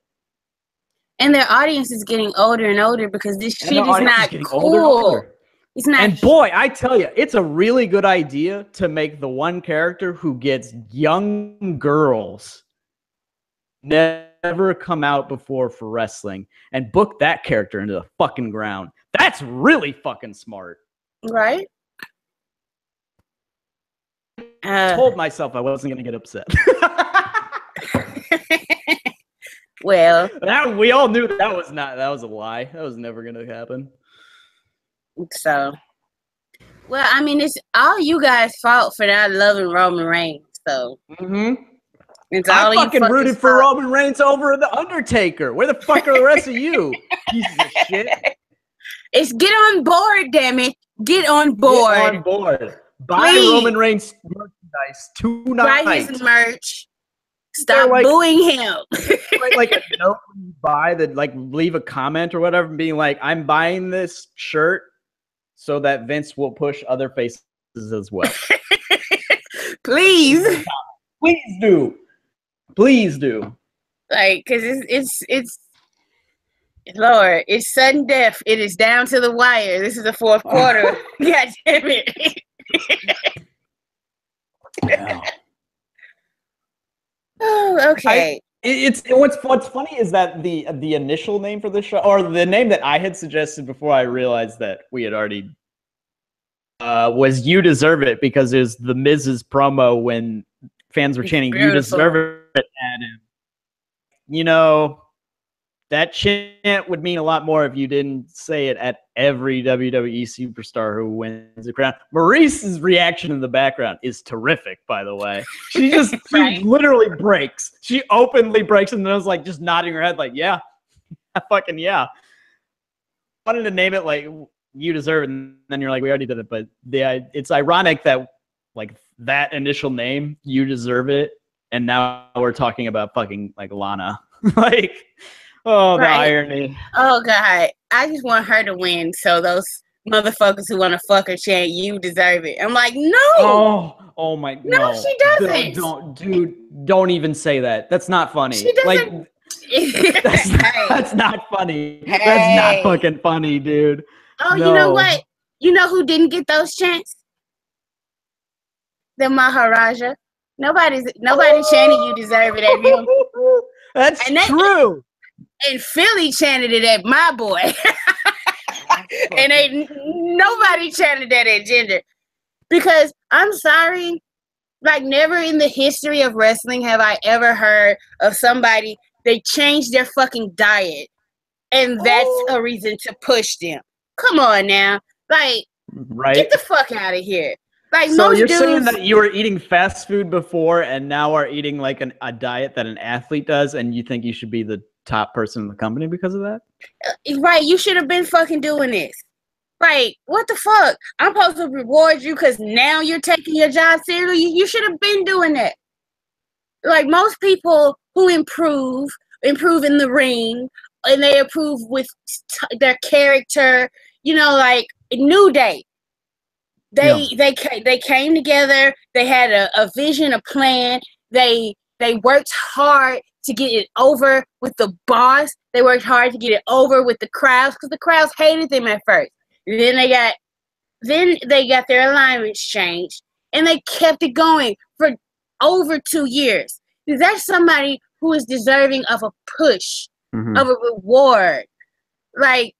And their audience is getting older and older because this shit is not cool. It's not. And boy, I tell you, it's a really good idea to make the one character who gets young girls never come out before for wrestling and book that character into the fucking ground. That's really fucking smart. Right? I told myself I wasn't going to get upset. Well, we all knew that was a lie. That was never going to happen. So, well, I mean, it's all you guys' fault for not loving Roman Reigns. So, It's I all you fucking rooted for Roman Reigns over The Undertaker. Where the fuck are the rest of you? Pieces of shit. It's get on board, damn it. Get on board. Get on board. Buy Please. Roman Reigns merchandise tonight. Buy his merch. Stop booing him. like a note you buy that, like, leave a comment or whatever, being like, I'm buying this shirt so that Vince will push other faces as well. Please. Please do. Please do. Like, because it's Lord, it's sudden death. It is down to the wire. This is the fourth quarter. God damn it. Yeah. Oh, okay. What's funny is that the initial name for the show, or the name that I had suggested before I realized that we had already was "You Deserve It," because there's the Miz's promo when fans were chanting "You deserve it" at him. You know, that chant would mean a lot more if you didn't say it at every WWE superstar who wins the crown. Maurice's reaction in the background is terrific, by the way. She just she literally breaks. She openly breaks, and then was like just nodding her head like, yeah, fucking yeah. I wanted to name it like "You Deserve It," and then you're like, we already did it. But it's ironic that like that initial name, "You Deserve It," and now we're talking about fucking like Lana. Like, oh, the irony. Oh, God. I just want her to win so those motherfuckers who want to fuck her chant, "You deserve it." I'm like, no. Oh my God. No, she doesn't. Don't even say that. That's not funny. She doesn't. Like, that's not funny. Hey. That's not fucking funny, dude. Oh, no. You know what? You know who didn't get those chants? The Maharaja. Nobody chanted "You deserve it" at him. That's true. And Philly chanted it at my boy. And nobody chanted that at Ginger. Because I'm sorry, like never in the history of wrestling have I ever heard of somebody, they changed their fucking diet and that's a reason to push them. Come on now. Like, get the fuck out of here. Like, so you're saying that you were eating fast food before and now are eating like a diet that an athlete does, and you think you should be the top person in the company because of that? Right. You should have been fucking doing this. Like, what the fuck? I'm supposed to reward you because now you're taking your job seriously. You should have been doing that. Like, most people who improve in the ring, and they improve with their character, you know, like New Day. They came together. They had a vision, a plan. They worked hard to get it over with the boss. They worked hard to get it over with the crowds because the crowds hated them at first. And then they got their alignments changed, and they kept it going for over 2 years. That's somebody who is deserving of a push, of a reward. Like,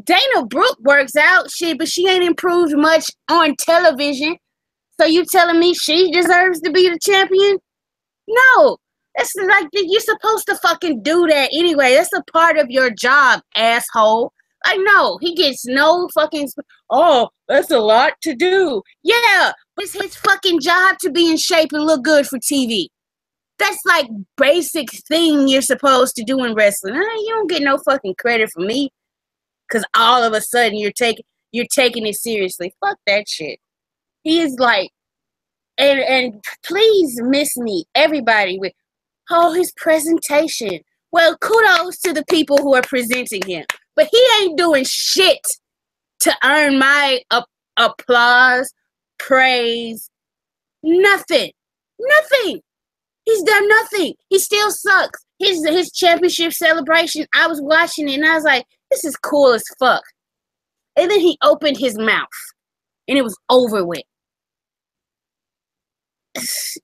Dana Brooke works out shit, but she ain't improved much on television. So you telling me she deserves to be the champion? No. That's like, you're supposed to fucking do that anyway. That's a part of your job, asshole. Like, no, he gets no fucking, oh, that's a lot to do. Yeah, but it's his fucking job to be in shape and look good for TV. That's like basic thing you're supposed to do in wrestling. You don't get no fucking credit from me. Because all of a sudden you're taking it seriously. Fuck that shit. He is like, and please miss me, everybody, with, his presentation. Well, kudos to the people who are presenting him. But he ain't doing shit to earn my applause, praise, nothing. Nothing. He's done nothing. He still sucks. His championship celebration, I was watching it and I was like, this is cool as fuck. And then he opened his mouth and it was over with.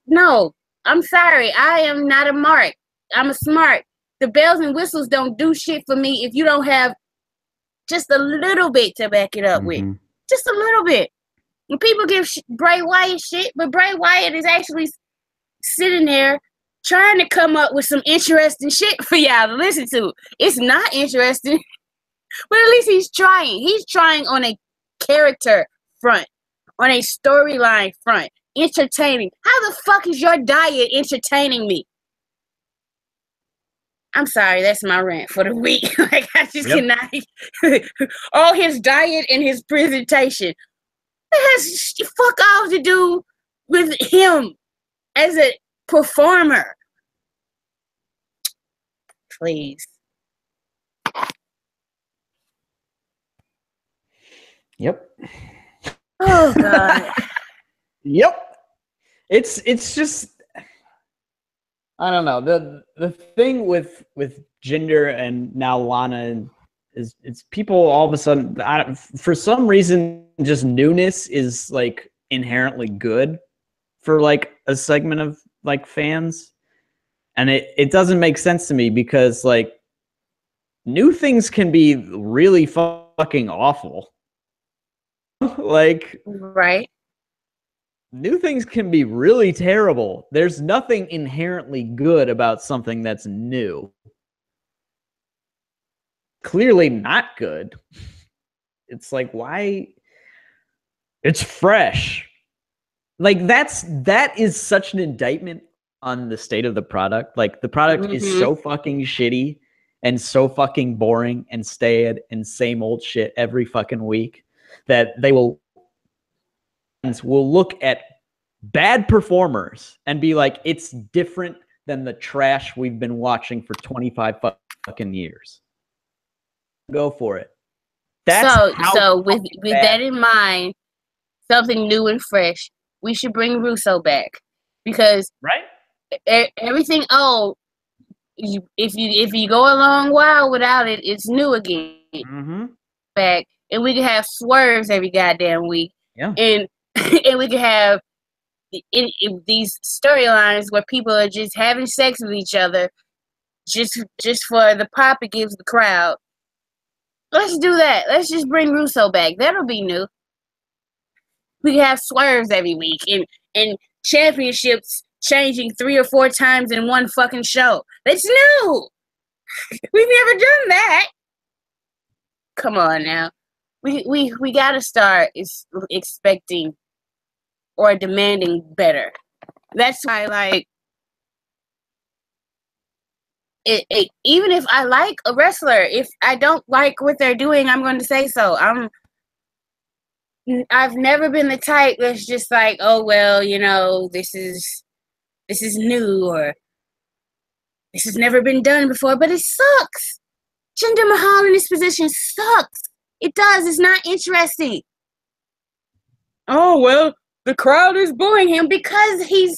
No, I'm sorry. I am not a mark. I'm a smart. The bells and whistles don't do shit for me if you don't have just a little bit to back it up with. Just a little bit. And people give Bray Wyatt shit, but Bray Wyatt is actually sitting there trying to come up with some interesting shit for y'all to listen to. It's not interesting, but at least he's trying. He's trying on a character front, on a storyline front, entertaining. How the fuck is your diet entertaining me? I'm sorry, that's my rant for the week. Like, I just cannot. All his diet and his presentation. It has fuck all to do with him as a performer. Please. Yep. Oh God. Yep. It's just, I don't know. The thing with Jinder and now Lana is it's people all of a sudden, for some reason, just newness is like inherently good for like a segment of like fans. And it doesn't make sense to me because like new things can be really fucking awful. Like, right. New things can be really terrible. There's nothing inherently good about something that's new. Clearly not good. It's like, why? It's fresh. Like, that is such an indictment on the state of the product. Like, the product is so fucking shitty and so fucking boring and stale and same old shit every fucking week that they will look at bad performers and be like, it's different than the trash we've been watching for 25 fucking years. Go for it. So with that in mind, something new and fresh, we should bring Russo back because everything old, if you go a long while without it, it's new again. Back, and we can have swerves every goddamn week. Yeah, and we can have in these storylines where people are just having sex with each other, just for the pop it gives the crowd. Let's do that. Let's just bring Russo back. That'll be new. We can have swerves every week and championships changing 3 or 4 times in one fucking show. That's new. We've never done that. Come on now. We gotta start expecting or demanding better. That's why, like, even if I like a wrestler, if I don't like what they're doing, I'm going to say so. I've never been the type that's just like, oh well, you know, this is new or this has never been done before, but it sucks. Jinder Mahal in this position sucks. It does. It's not interesting. Oh well, the crowd is booing him because he's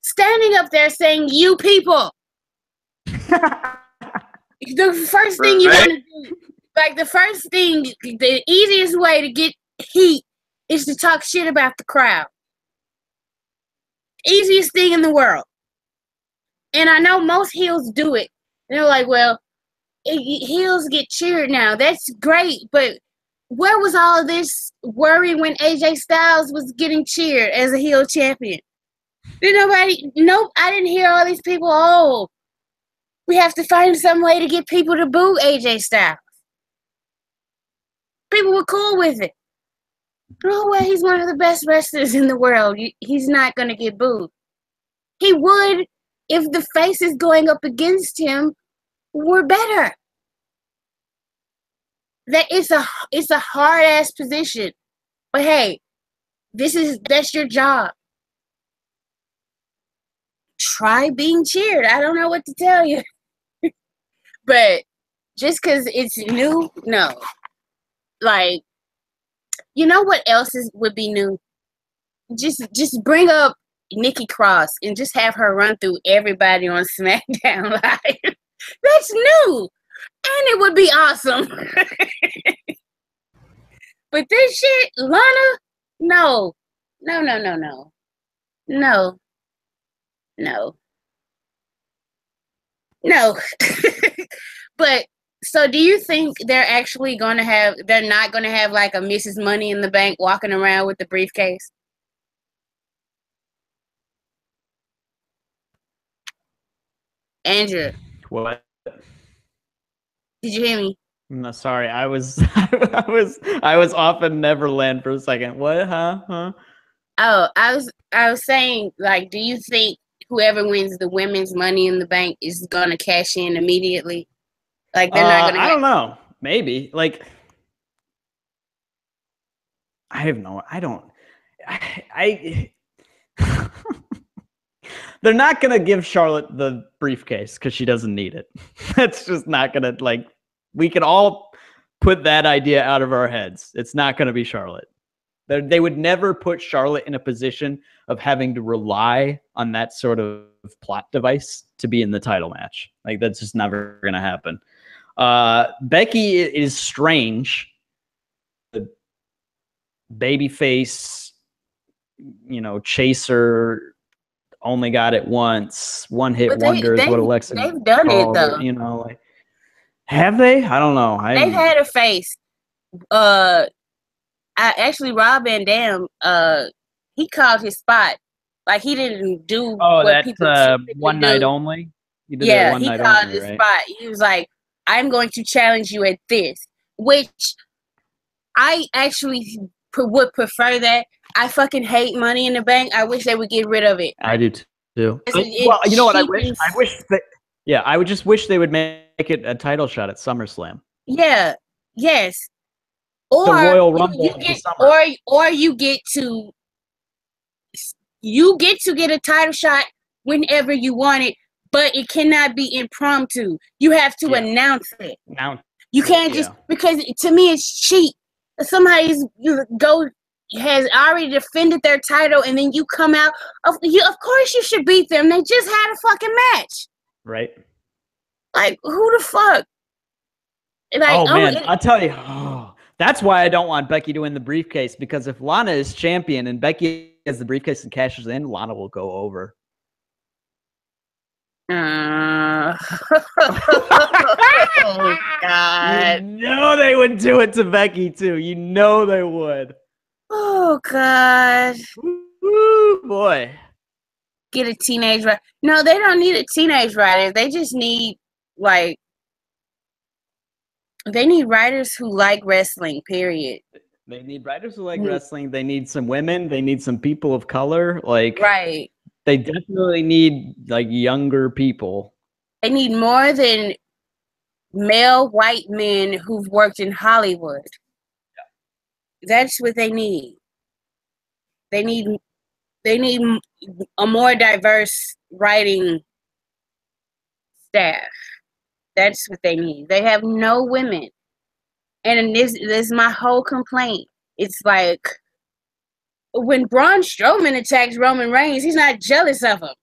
standing up there saying, "You people." The first thing you want to do, like the easiest way to get heat is to talk shit about the crowd. Easiest thing in the world. And I know most heels do it. And they're like, well, heels get cheered now. That's great, but where was all of this worry when AJ Styles was getting cheered as a heel champion? Nope, I didn't hear all these people, oh, we have to find some way to get people to boo AJ Styles. People were cool with it. Oh, well, he's one of the best wrestlers in the world. He's not going to get booed. He would if the faces going up against him were better. That it's a hard ass position. But hey, that's your job. Try being cheered. I don't know what to tell you. But just because it's new, no. Like, you know what else would be new? Just bring up Nikki Cross and just have her run through everybody on SmackDown Live. That's new. And it would be awesome. But this shit, Lana, no. But so do you think they're not going to have like a Mrs. Money in the Bank walking around with the briefcase? Andrew. What? Did you hear me? No, sorry. I was I was off in Neverland for a second. What? Huh? Oh, I was I was saying, like, do you think whoever wins the women's Money in the Bank is gonna cash in immediately? Like, they're not gonna. I don't know. Maybe. Like, I have no. I don't. I They're not gonna give Charlotte the briefcase because she doesn't need it. That's just not gonna, like. We can all put that idea out of our heads. It's not gonna be Charlotte. They would never put Charlotte in a position of having to rely on that sort of plot device to be in the title match. Like, that's just never gonna happen. Becky is strange. The babyface, chaser, only got it once. One hit wonder is what Alexa they've done called it though. Like, have they? I don't know. They've had a face. Rob Van Dam, he called his spot. Like, he didn't do what people one night only. He called his spot. He was like, "I'm going to challenge you at this," which I actually would prefer that. I fucking hate Money in the Bank. I wish they would get rid of it. I do too. Well, you know what? I wish that. Yeah, I would just wish they would make it a title shot at SummerSlam. Yeah. Yes. Or the Royal Rumble or you get to get a title shot whenever you want it, but it cannot be impromptu. You have to announce it. You can't just, because to me it's cheap. Somebody's has already defended their title, and then you come out. Of course you should beat them. They just had a fucking match. Right. Like, who the fuck? Like, man, I'll tell you. That's why I don't want Becky to win the briefcase, because if Lana is champion and Becky has the briefcase and cashes in, Lana will go over. Oh, God. They would do it to Becky, too. They would. Oh, God. Ooh, boy. Get a teenage rider. No, they don't need a teenage rider. They just need, like, they need writers who like wrestling, period. They need writers who like wrestling. They need some women. They need some people of color. Like, right. They definitely need, like, younger people. They need more than male white men who've worked in Hollywood. Yeah. That's what they need. They need a more diverse writing staff. That's what they need. They have no women. And this is my whole complaint. It's like, when Braun Strowman attacks Roman Reigns, he's not jealous of him.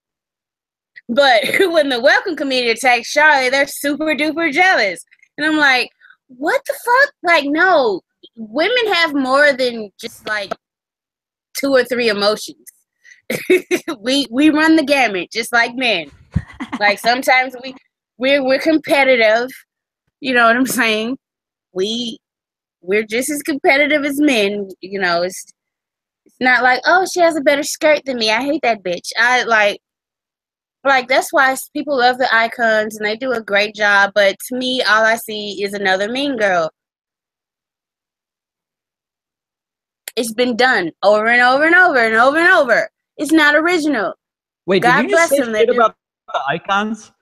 But when the Welcome Committee attacks Charlotte, they're super duper jealous. And I'm like, what the fuck? Like, no. Women have more than just, like, 2 or 3 emotions. we run the gamut, just like men. Like, sometimes we're competitive. You know what I'm saying? We're just as competitive as men. It's not like, oh, she has a better skirt than me. I hate that bitch. I like that's why people love the Icons and they do a great job. But to me, all I see is another Mean Girl. It's been done over and over and over and over and over. It's not original. Wait, God did you just say shit about the Icons?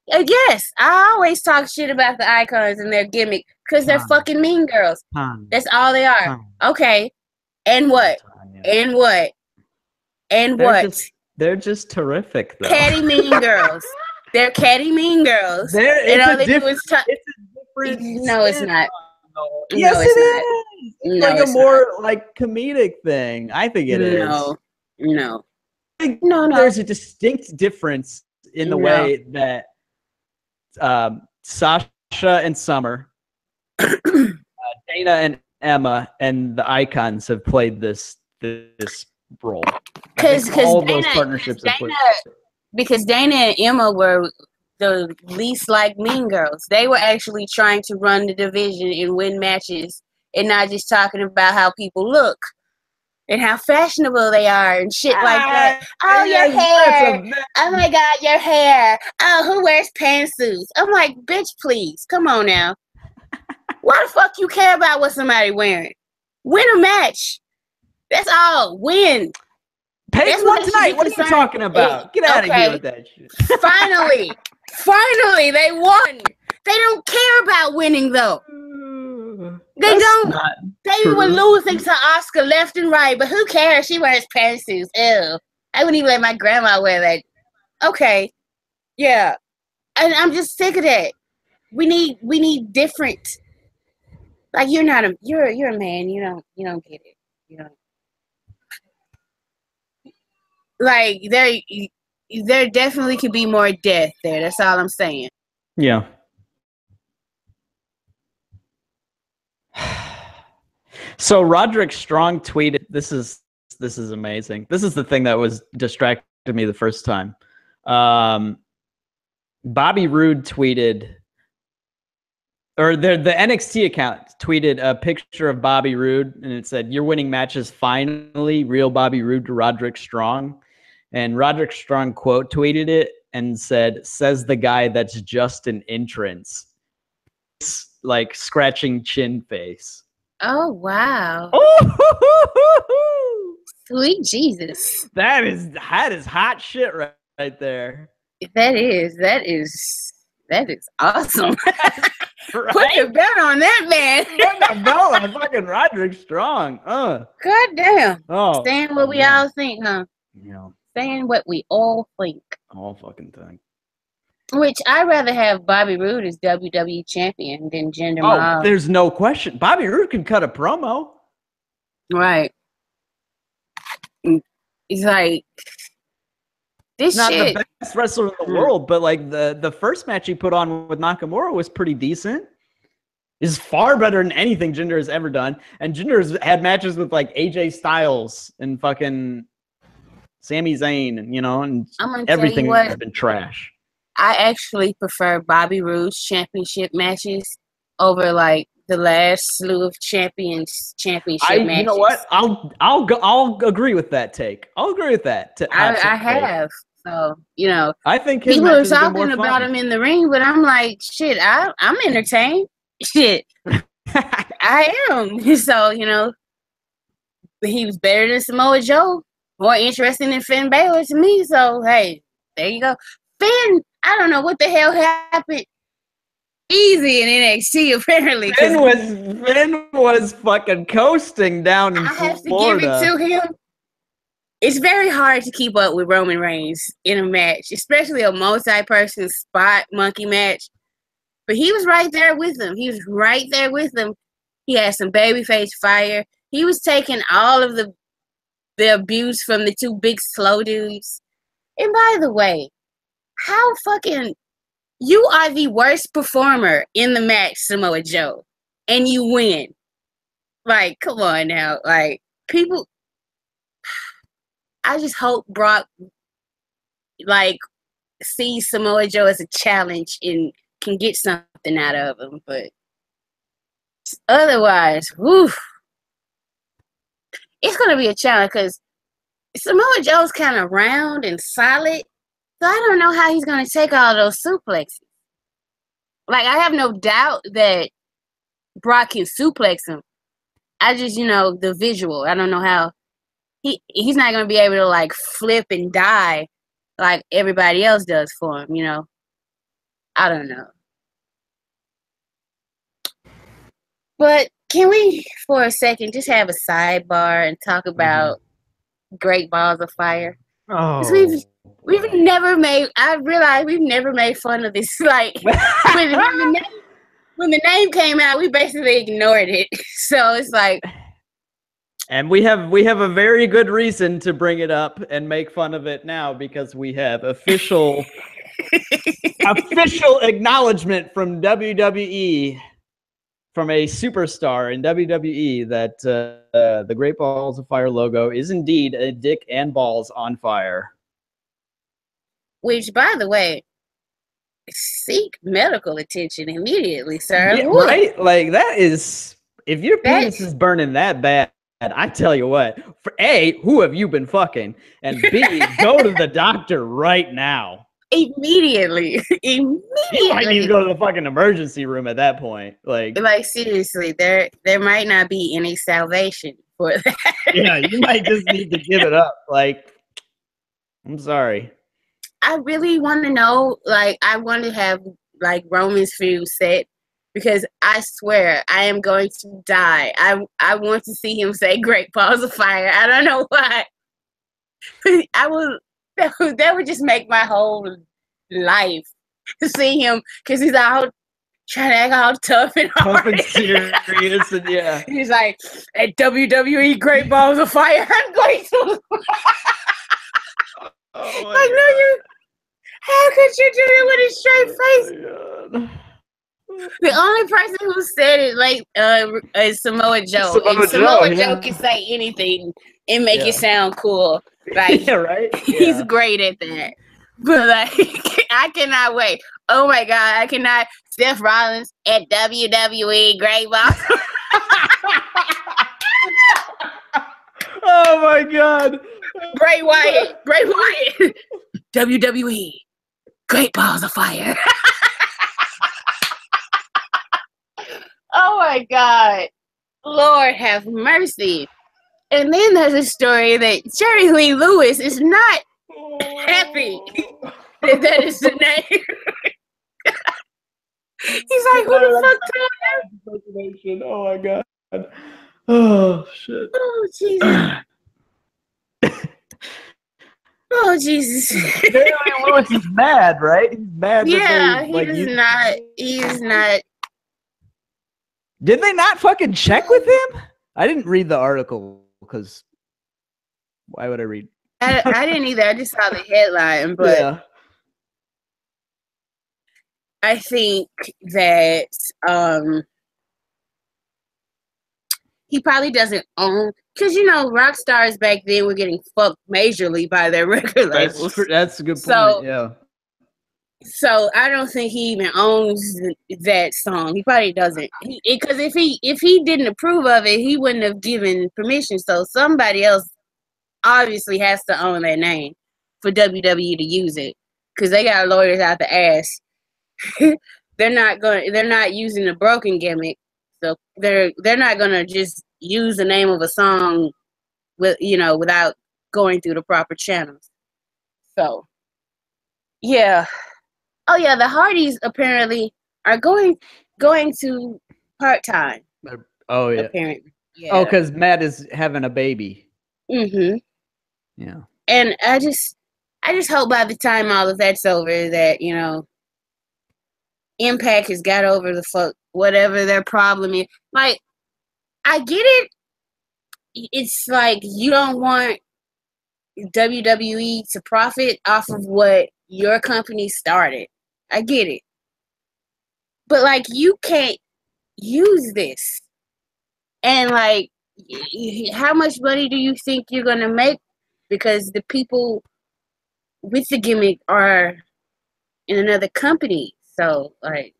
Yes, I always talk shit about the Icons and their gimmick because they're fucking mean girls. That's all they are. Okay, and what? And what? And what? They're just terrific, though. Catty mean girls. They're catty mean girls. It's a different. No, it's not. Yes, it is. It's like a more like comedic thing. I think it is. No. There's a distinct difference in the way that Sasha and Summer, Dana and Emma, and the Icons have played this role. Because those partnerships because Dana and Emma were the least like Mean Girls. They were actually trying to run the division and win matches, and not just talking about how people look and how fashionable they are and shit like that. Oh, your hair. Oh my God, your hair. Oh, who wears pantsuits? I'm like, bitch, please. Come on now. Why the fuck you care about what somebody wearing? Win a match. That's all. Win. Paige won tonight. What are you talking about? Get out of here with that shit. Finally, they won. They don't care about winning, though. They don't. They were losing to Oscar left and right, but who cares? She wears pantsuits. Ew. I wouldn't even let my grandma wear that. Okay. Yeah. And I'm just sick of that. We need different. Like you're a man. You don't get it. You know. Like there definitely could be more death there. That's all I'm saying. Yeah. So Roderick Strong tweeted, this is amazing. This is the thing that was distracted me the first time. Bobby Roode tweeted, or the NXT account tweeted a picture of Bobby Roode, and it said, "You're winning matches finally, real Bobby Roode to Roderick Strong." And Roderick Strong quote tweeted it and said, "Says the guy that's just an entrance." It's like scratching chin face. Oh, wow. Sweet Jesus. That is hot shit right there. That is awesome. Right? Put your belt on that man. Put my belt on fucking Roderick Strong. God damn. Oh, saying what we all think, huh? Yeah. Saying what we all think. All fucking think. Which I'd rather have Bobby Roode as WWE champion than Jinder Mahal. Oh, there's no question. Bobby Roode can cut a promo. Right. He's like, this not shit. the best wrestler in the world, but like the first match he put on with Nakamura was pretty decent. Is far better than anything Jinder has ever done. And Jinder's had matches with like AJ Styles and fucking Sami Zayn, and and everything has been trash. I actually prefer Bobby Roode's championship matches over like the last slew of championship matches. You know what? I'll agree with that take. I'll agree with that. I have. So, I think his people are talking about him in the ring, but I'm like, shit, I'm entertained. Shit. I am. So, he was better than Samoa Joe. More interesting than Finn Balor to me. So, hey, there you go. Finn, I don't know what the hell happened. Easy in NXT, apparently. Finn was fucking coasting down in Florida. I have to give it to him. It's very hard to keep up with Roman Reigns in a match, especially a multi-person spot monkey match. But he was right there with them. He had some babyface fire. He was taking all of the abuse from the two big slow dudes. And by the way, how fucking... You are the worst performer in the match, Samoa Joe, and you win. Like, come on now. Like, people... I just hope Brock, like, sees Samoa Joe as a challenge and can get something out of him. But otherwise, whew, it's going to be a challenge because Samoa Joe's kind of round and solid. So I don't know how he's going to take all those suplexes. Like, I have no doubt that Brock can suplex him. I just, the visual. I don't know how. He's not going to be able to, like, flip and die like everybody else does for him, I don't know. But can we, for a second, just have a sidebar and talk about Great Balls of Fire? Oh. We've never made... I realize we've never made fun of this. Like, when the name came out, we basically ignored it. So it's like... And we have a very good reason to bring it up and make fun of it now because we have official acknowledgement from WWE, from a superstar in WWE, that the Great Balls of Fire logo is indeed a dick and balls on fire. Which, by the way, seek medical attention immediately, sir. Yeah, right? Like, that is... If your penis is burning that bad, I tell you what, for A, who have you been fucking? And B, go to the doctor right now. Immediately. You might need to go to the fucking emergency room at that point. Like seriously, there might not be any salvation for that. Yeah, you might just need to give it up. Like, I'm sorry. I really want to know, like, I want to have, like, Roman's feud set because I swear I am going to die. I want to see him say Great Balls of Fire. I don't know why. That would just make my whole life to see him because he's out trying to act all tough and hard. Tough and serious, and yeah. He's like, at WWE Great Balls of Fire, I'm going to. Like, no, you. How could you do it with a straight face? The only person who said it like is Samoa Joe. Samoa Joe can say anything and make it sound cool. Like, yeah, right? Yeah. He's great at that. But like, I cannot wait. Oh my god, I cannot. Seth Rollins at WWE Great Balls. Oh my god. Bray Wyatt. WWE Great Balls of Fire. Oh my god. Lord have mercy. And then there's a story that Jerry Lee Lewis is not happy that is the name. He's like, who the fuck told him? Oh my god. Oh shit. Oh Jesus. Oh Jesus. Jerry Lee Lewis is mad, right? He's mad. Yeah, he's not. Did they not fucking check with him? I didn't read the article because why would I read? I didn't either. I just saw the headline, but yeah. I think that he probably doesn't own, because you know rock stars back then were getting fucked majorly by their record labels. That's a good point. Yeah. So I don't think he even owns that song. He probably doesn't, because if he didn't approve of it, he wouldn't have given permission. So somebody else obviously has to own that name for WWE to use it, because they got lawyers out the ass. They're not using the broken gimmick, so they're not gonna just use the name of a song without going through the proper channels. So yeah. Oh yeah, the Hardys apparently are going to part-time. Oh yeah. Apparently. Yeah. Oh, because Matt is having a baby. Mm-hmm. Yeah. And I just hope by the time all of that's over that, Impact has got over the fuck whatever their problem is. Like, I get it. It's like you don't want WWE to profit off of what your company started. I get it. But like, you can't use this. And like, how much money do you think you're going to make? Because the people with the gimmick are in another company. So like,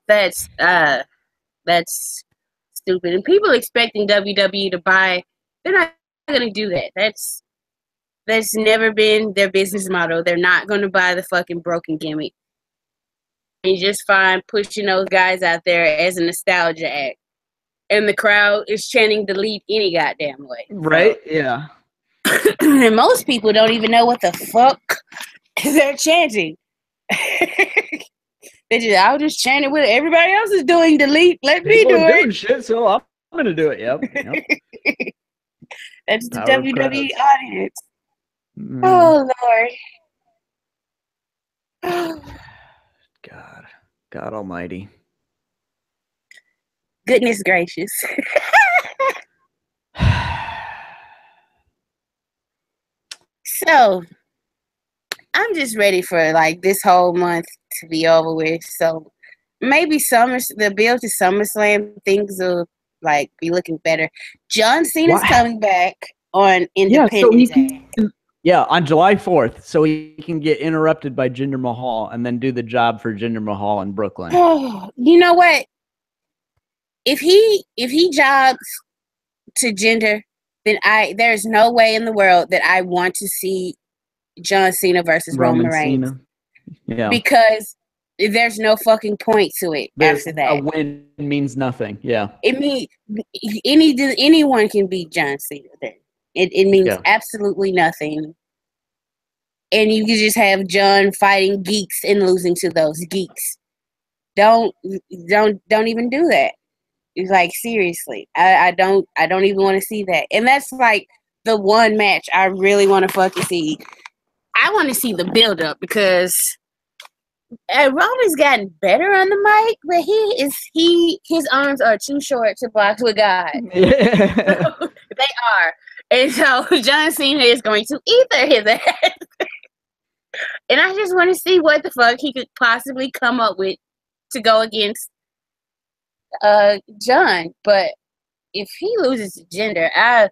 that's stupid. And people expecting WWE to buy, they're not going to do that. That's never been their business model. They're not going to buy the fucking broken gimmick. And just fine pushing those guys out there as a nostalgia act. And the crowd is chanting delete any goddamn way. Right? So. Yeah. And most people don't even know what the fuck they're chanting. I'll just chant it with everybody else is doing delete. Let me do it. Shit, so I'm gonna do it. Yep. That's the WWE audience. Oh Lord. God Almighty. Goodness gracious. So, I'm just ready for like this whole month to be over with. So maybe the build to SummerSlam, things will like be looking better. John Cena's coming back on Independence Day. On July 4th, so he can get interrupted by Jinder Mahal and then do the job for Jinder Mahal in Brooklyn. Oh, you know what? If he jobs to Jinder, then there's no way in the world that I want to see John Cena versus Roman Reigns. Yeah. Because there's no fucking point to it after that. A win means nothing. Yeah. It means anyone can beat John Cena then. It means absolutely nothing. And you can just have John fighting geeks and losing to those geeks. Don't even do that. It's like, seriously. I don't even want to see that. And that's like the one match I really want to fucking see. I want to see the build up because Roman's gotten better on the mic, but his arms are too short to box with God. Yeah. So, they are. And so John Cena is going to eat his ass. And I just want to see what the fuck he could possibly come up with to go against John. But if he loses to Jinder, I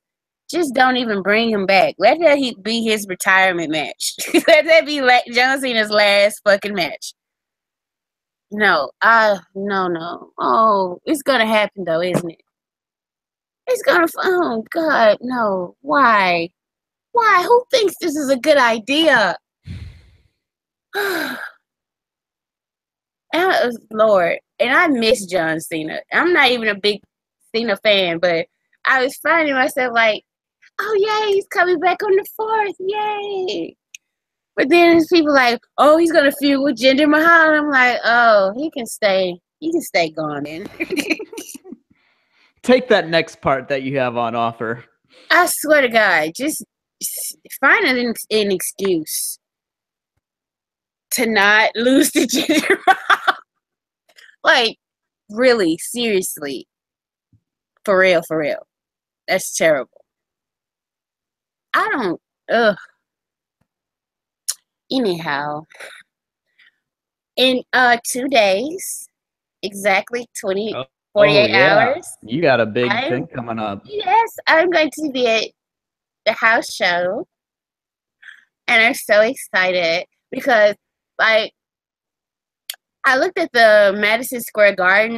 just don't even bring him back. Let that be his retirement match. Let that be John Cena's last fucking match. No. Oh, it's gonna happen though, isn't it? It's gonna. Oh God, no. Why? Who thinks this is a good idea? Lord, and I miss John Cena. I'm not even a big Cena fan, but I was finding myself like, oh yay, he's coming back on the 4th, yay! But then there's people like, oh, he's gonna feud with Jinder Mahal. I'm like, oh, he can stay gone in. Take that next part that you have on offer. I swear to God, just find an excuse to not lose to Jinder Mahal. Like, really, seriously. For real. That's terrible. Anyhow, in 2 days, exactly 48 hours. You got a big thing coming up. Yes, I'm going to be at the house show. And I'm so excited because, like, I looked at the Madison Square Garden,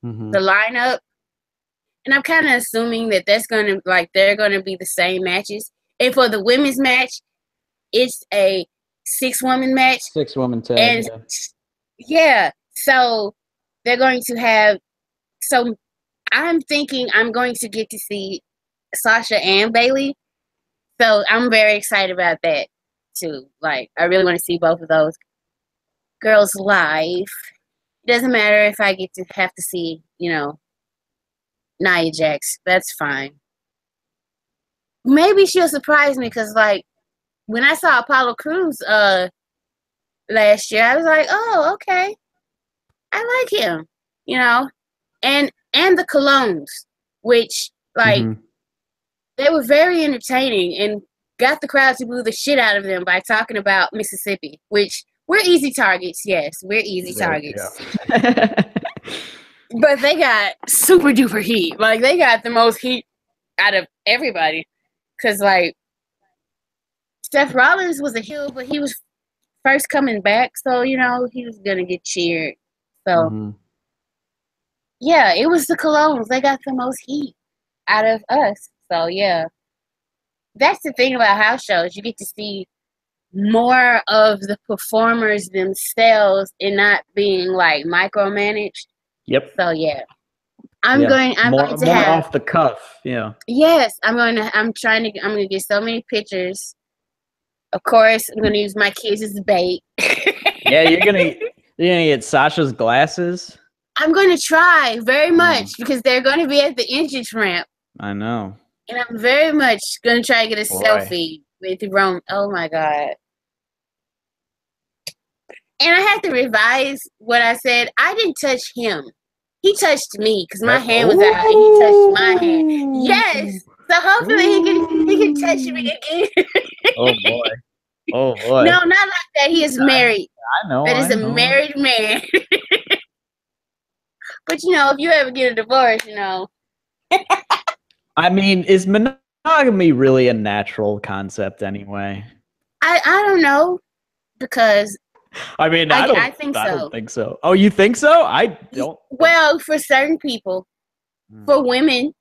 the lineup, and I'm kind of assuming that they're going to be the same matches. And for the women's match, it's a 6-woman match. 6-woman tag. And yeah, so they're going to have. So I'm thinking I'm going to get to see Sasha and Bayley. So I'm very excited about that too. Like, I really want to see both of those girls live. It doesn't matter if I get to have to see, Nia Jax. That's fine. Maybe she'll surprise me because, like, when I saw Apollo Crews last year, I was like, oh, okay. I like him, and the Colognes, which, like, they were very entertaining and got the crowd to boo the shit out of them by talking about Mississippi, which we're easy targets. Yes, we're easy targets. Yeah. But they got super duper heat. Like, they got the most heat out of everybody. Because, like, Seth Rollins was a heel, but he was first coming back. So, he was going to get cheered. So, yeah, it was the Colognes. They got the most heat out of us. So, yeah. That's the thing about house shows. You get to see more of the performers themselves and not being, like, micromanaged. Yep. So, yeah. I'm going to have off the cuff. Yeah. Yes, I'm going to get so many pictures. Of course, I'm going to use my kids as bait. Yeah, you're going to get Sasha's glasses. I'm going to try very much because they're going to be at the entrance ramp. I know. And I'm very much going to try to get a selfie with Rome. Oh, my God. And I have to revise what I said. I didn't touch him. He touched me because my hand was out and he touched my hand. Yes. So hopefully he can touch me again. Oh, boy. Oh, boy. No, not like that. He is married. I know. That is a married man. But, if you ever get a divorce, I mean, is monogamy really a natural concept anyway? I don't know because I mean, I don't think so. Oh, you think so? I don't. Well, for certain people, for women,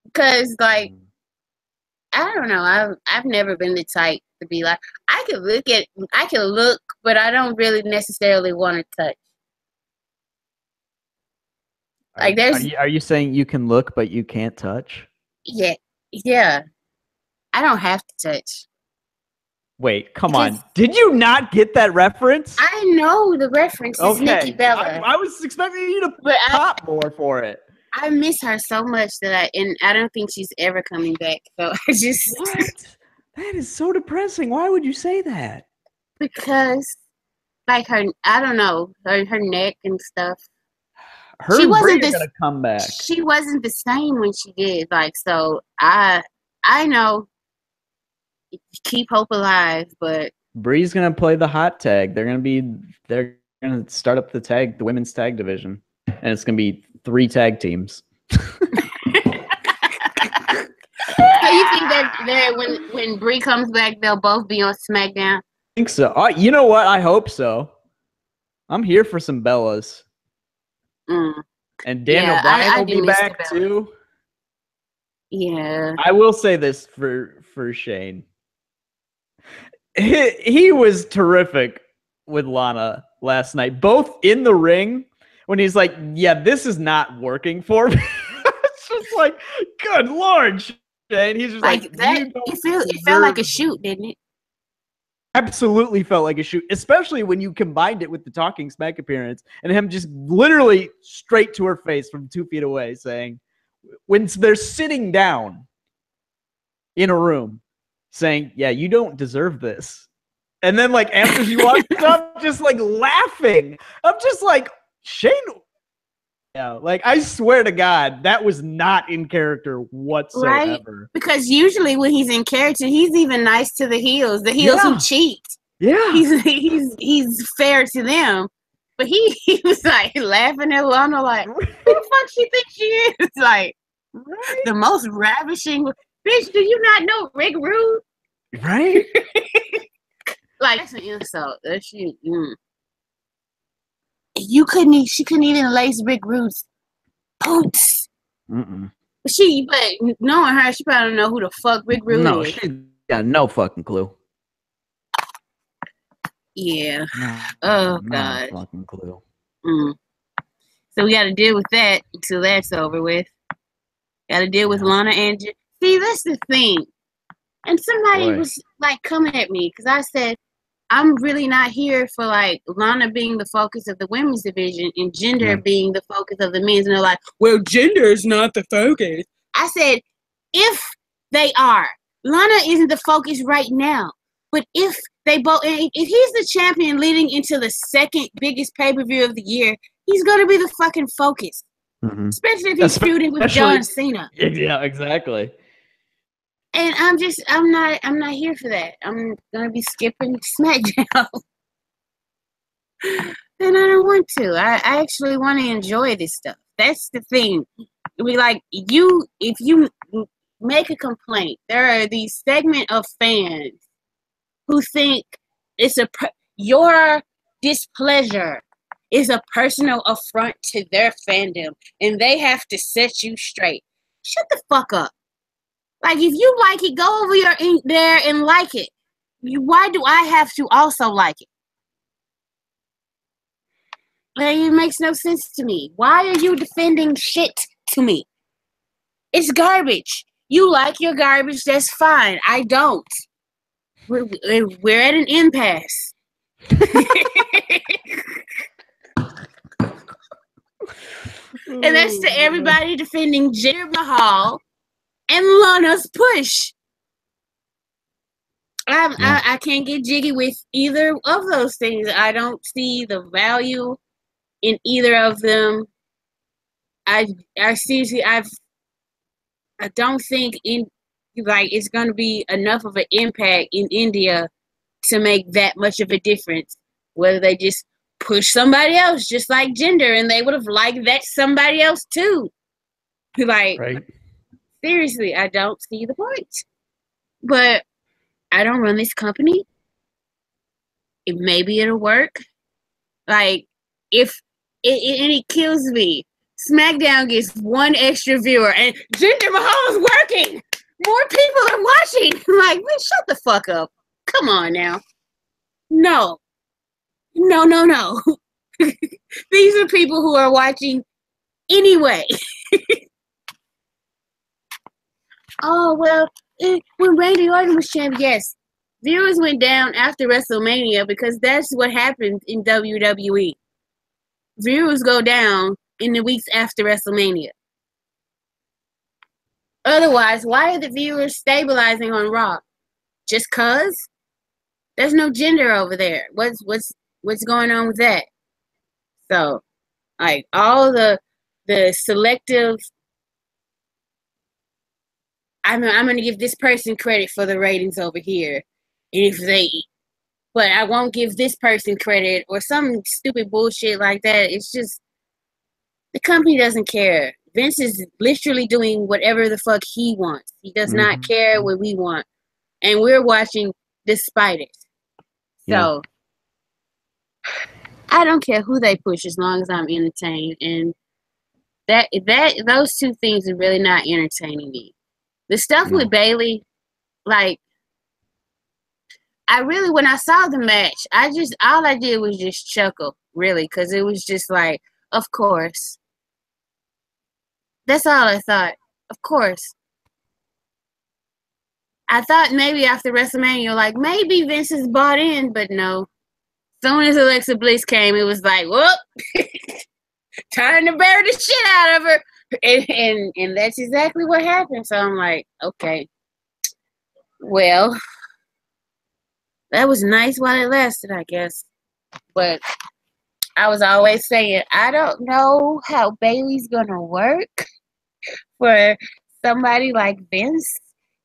because, like, I don't know. I've never been the type to be like, I can look, but I don't really necessarily want to touch. Like are you saying you can look but you can't touch? Yeah. I don't have to touch. Wait, come on. Did you not get that reference? I know the reference is Nikki Bella. I was expecting you to pop more for it. I miss her so much that I don't think she's ever coming back. So I just What? That is so depressing. Why would you say that? Because like her, I don't know, her neck and stuff. She wasn't gonna come back. She wasn't the same when she did. Like, so I know. Keep hope alive, but Bree's gonna play the hot tag. They're gonna start up the women's tag division, and it's gonna be 3 tag teams. So you think that when Bree comes back, they'll both be on SmackDown? I think so. You know what? I hope so. I'm here for some Bellas. And Daniel Bryan will be back too. Yeah. I will say this for Shane. He was terrific with Lana last night, both in the ring when he's like, yeah, this is not working for me. It's just like, good Lord, Shane. He's just like that. It felt like a shoot, didn't it? Absolutely felt like a shoot, especially when you combined it with the Talking Smack appearance and him just literally straight to her face from 2 feet away saying, when they're sitting down in a room, saying, yeah, you don't deserve this. And then, like, after she walks up, just, like, laughing. I'm just like, Shane. Yeah, like, I swear to God, that was not in character whatsoever. Right? Because usually when he's in character, he's even nice to the heels who cheat. Yeah. He's fair to them. But he was, like, laughing at Lana, like, who the fuck she thinks she is? Like, the most ravishing. Bitch, do you not know Rick Rude? Right? Like, that's an insult. That shit. She couldn't even lace Rick Rude's boots. But knowing her, she probably don't know who the fuck Rick Rude is. No, she got no fucking clue. Yeah. God. No fucking clue. So we got to deal with that until that's over with. Got to deal with Lana and. See, that's the thing. And somebody was like coming at me because I said, I'm really not here for like Lana being the focus of the women's division and Jinder being the focus of the men's. And they're like, well, Jinder is not the focus. I said, if they are, Lana isn't the focus right now. But if they both, if he's the champion leading into the second biggest pay-per-view of the year, he's going to be the fucking focus. Especially if he's feuding with John Cena. Yeah, exactly. And I'm not here for that. I'm gonna be skipping SmackDown. And I don't want to. I actually want to enjoy this stuff. That's the thing. If you make a complaint, there are these segment of fans who think your displeasure is a personal affront to their fandom, and they have to set you straight. Shut the fuck up. Like, if you like it, go over there and like it. Why do I have to also like it? Like, it makes no sense to me. Why are you defending shit to me? It's garbage. You like your garbage, that's fine. I don't. We're at an impasse. And that's to everybody defending Jinder Mahal and Lana's push. I can't get jiggy with either of those things. I don't see the value in either of them. I don't think it's going to be enough of an impact in India to make that much of a difference. Whether they just push somebody else, just like Jinder, and they would have liked that somebody else too. Right. Seriously, I don't see the point. But I don't run this company. Maybe it'll work. Like, and it kills me. SmackDown gets one extra viewer, and Jinder Mahal is working. more people are watching. Like, man, shut the fuck up. Come on now. No. These are people who are watching anyway. Oh, well, when Randy Orton was champion, yes, viewers went down after WrestleMania because that's what happened in WWE. Viewers go down in the weeks after WrestleMania. Otherwise, why are the viewers stabilizing on Raw? Just cause? There's no gender over there. What's going on with that? So, like, all the selective, I'm gonna give this person credit for the ratings over here, but I won't give this person credit or some stupid bullshit like that. It's just the company doesn't care. Vince is literally doing whatever the fuck he wants. He does not care what we want, and we're watching despite it. So I don't care who they push as long as I'm entertained, and those two things are really not entertaining me. The stuff with Bayley, like, when I saw the match, all I did was just chuckle, really, because it was just like, of course. That's all I thought. Of course. I thought maybe after WrestleMania, like, maybe Vince is bought in, but no. As soon as Alexa Bliss came, it was like, whoop, time to bear the shit out of her. And that's exactly what happened. So I'm like, okay, well, that was nice while it lasted, I guess. But I was always saying, I don't know how Bayley's gonna work for somebody like Vince.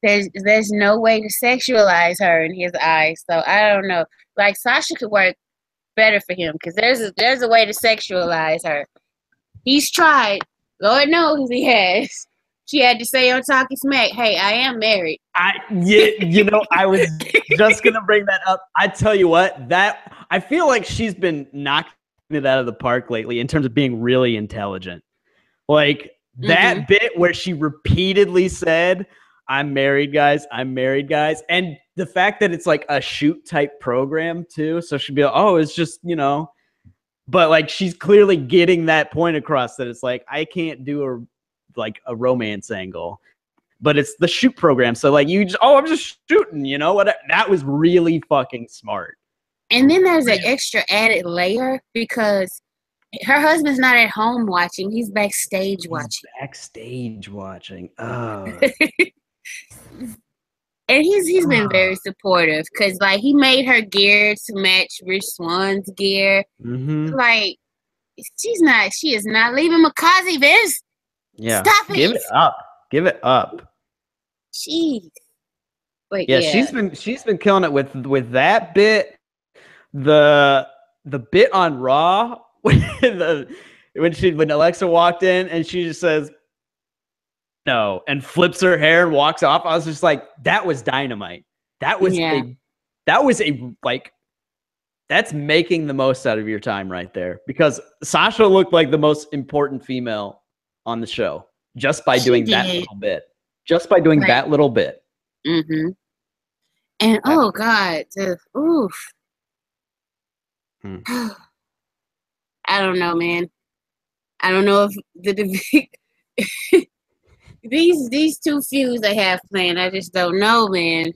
There's no way to sexualize her in his eyes. So I don't know. Like, Sasha could work better for him because there's a way to sexualize her. He's tried. Lord knows he has. She had to say on Talking Smack, hey, I am married. I was just going to bring that up. I tell you what, that I feel like she's been knocking it out of the park lately in terms of being really intelligent. Like that bit where she repeatedly said, I'm married, guys. And the fact that it's like a shoot type program too. So she'd be like, oh, it's just, but like she's clearly getting that point across that it's like, I can't do a romance angle, but it's the shoot program. So like I'm just shooting, what? That was really fucking smart. And then there's an extra added layer because her husband's not at home watching. He's backstage watching. Oh. And he's been very supportive because, like, he made her gear to match Rich Swann's gear. Like, she is not leaving Makazi, Vince. Yeah. Stop it. Give it up. Jeez. But yeah, she's been killing it with that bit. The bit on Raw when Alexa walked in and she just says no and flips her hair and walks off. I was just like, that was dynamite. That's making the most out of your time right there, because Sasha looked like the most important female on the show just by doing that little bit. That little bit. And oh God, oof. I don't know, man. I don't know if these two feuds they have planned. I just don't know, man.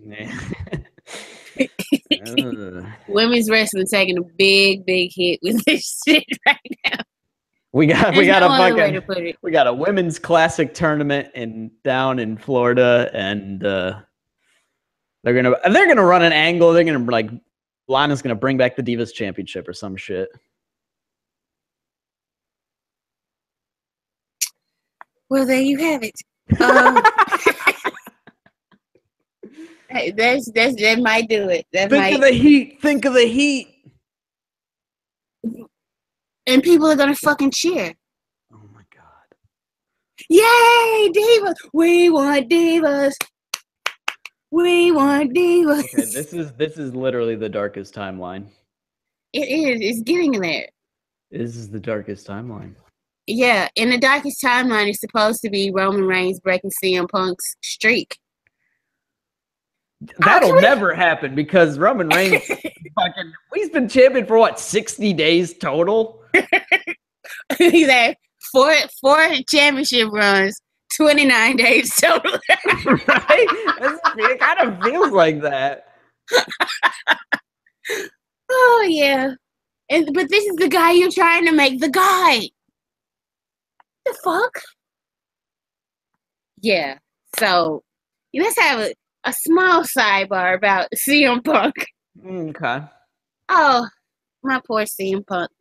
Women's wrestling taking a big hit with this shit right now. We got a women's classic tournament down in Florida, and they're gonna run an angle. They're gonna Lana's gonna bring back the Divas Championship or some shit. Well, there you have it. Hey, that might do it. Think of the heat. And people are gonna fucking cheer. Oh my God! Yay, divas! We want divas. Okay, this is literally the darkest timeline. It is. It's getting there. This is the darkest timeline. Yeah, and the darkest timeline is supposed to be Roman Reigns breaking CM Punk's streak. That'll never happen because Roman Reigns he's been champion for what, 60 days total? He's had four championship runs, 29 days total. Right? It kind of feels like that. Oh yeah. But this is the guy you're trying to make the guy. The fuck? Yeah. So let's have a small sidebar about CM Punk. Okay. Oh, my poor CM Punk.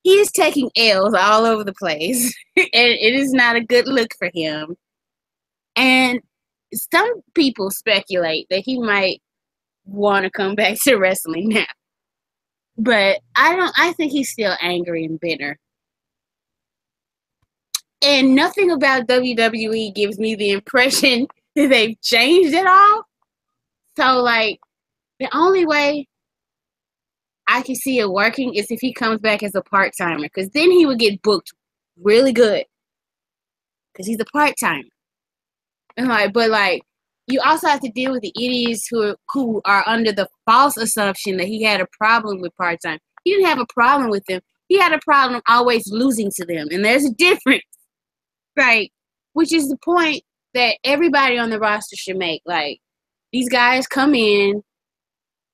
He is taking L's all over the place. And it is not a good look for him. And some people speculate that he might want to come back to wrestling now. But I think he's still angry and bitter. And nothing about WWE gives me the impression that they've changed at all. So, like, the only way I can see it working is if he comes back as a part-timer. Because then he would get booked really good. Because he's a part-timer. And you also have to deal with the idiots who are under the false assumption that he had a problem with part-time. He didn't have a problem with them. He had a problem always losing to them. And there's a difference. Right? Which is the point that everybody on the roster should make. Like, these guys come in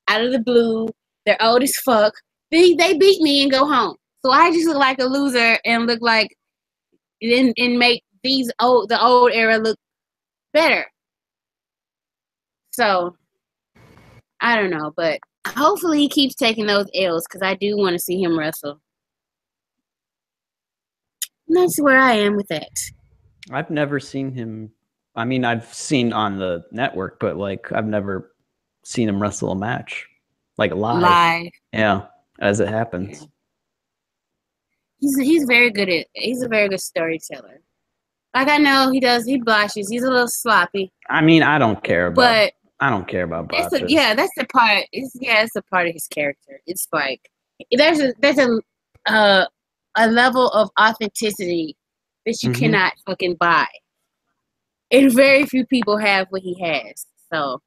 out of the blue. They're old as fuck. They beat me and go home. So I just look like a loser and look like and make the old era look better. So I don't know, but hopefully he keeps taking those L's because I do want to see him wrestle. And that's where I am with that. I've never seen him. I mean, I've seen on the network, but like I've never seen him wrestle a match. Like live. Yeah, as it happens. Yeah. He's very good he's a very good storyteller. Like I know he blushes, he's a little sloppy. I mean, I don't care about botches. That's the part. It's a part of his character. It's like there's a level of authenticity that you cannot fucking buy. And very few people have what he has. So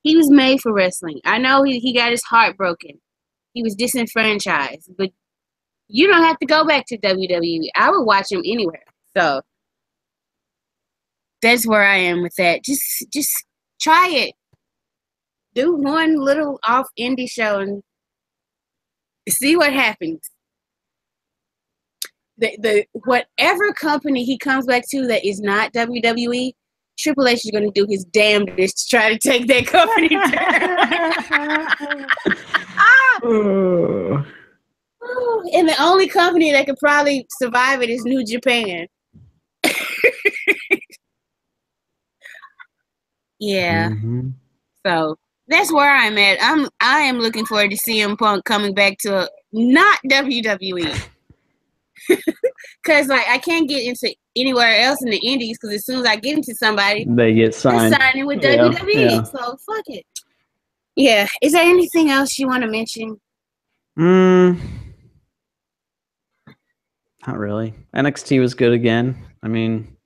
he was made for wrestling. I know he got his heart broken. He was disenfranchised, but you don't have to go back to WWE. I would watch him anywhere. So that's where I am with that. Just try it. Do one little off indie show and see what happens. The whatever company he comes back to that is not WWE, Triple H is going to do his damnedest to try to take that company down. And the only company that could probably survive it is New Japan. Yeah. So that's where I'm at. I am looking forward to CM Punk coming back to not WWE. Because like I can't get into anywhere else in the indies because as soon as I get into somebody, they get signed. They're signing with WWE. Yeah. So fuck it. Yeah. Is there anything else you want to mention? Not really. NXT was good again. I mean,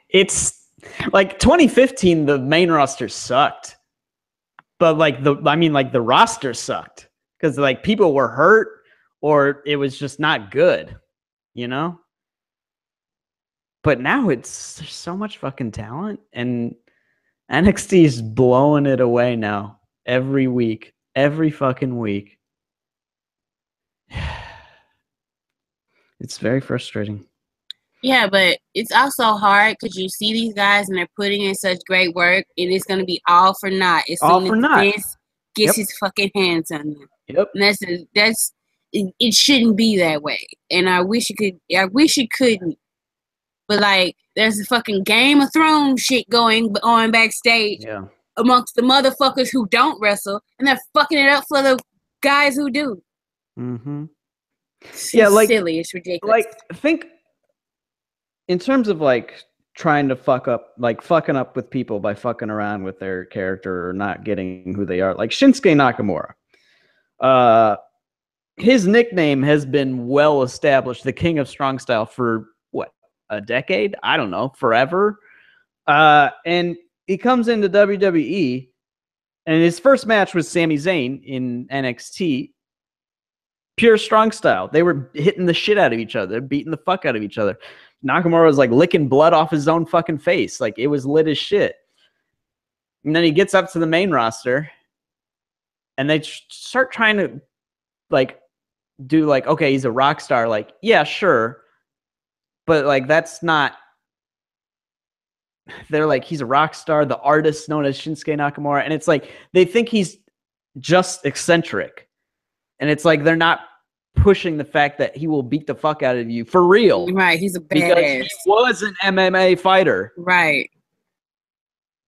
it's like 2015. The main roster sucked, but the roster sucked because like people were hurt or it was just not good, you know. But now there's so much fucking talent, and NXT is blowing it away now every week. Every fucking week. It's very frustrating. Yeah, but it's also hard because you see these guys and they're putting in such great work, and it's going to be all for naught as soon as Vince gets his fucking hands on them. Yep. And it shouldn't be that way. And I wish it couldn't. But like, there's a fucking Game of Thrones shit going on backstage. Yeah. Amongst the motherfuckers who don't wrestle, and they're fucking it up for the guys who do. It's silly. It's ridiculous. Like, think in terms of like trying to fucking up with people by fucking around with their character or not getting who they are. Like Shinsuke Nakamura. His nickname has been well established, the King of Strong Style, for what? a decade. I don't know, forever. And he comes into WWE, and his first match was Sami Zayn in NXT. Pure strong style. They were hitting the shit out of each other, beating the fuck out of each other. Nakamura was like licking blood off his own fucking face. Like, it was lit as shit. And then he gets up to the main roster, and they start trying to like do like, okay, he's a rock star. Like, yeah, sure. But like, that's not, they're like, he's a rock star, the artist known as Shinsuke Nakamura. And it's like, they think he's just eccentric. And it's like, they're not pushing the fact that he will beat the fuck out of you for real. Right. He's a badass. Because he was an MMA fighter. Right.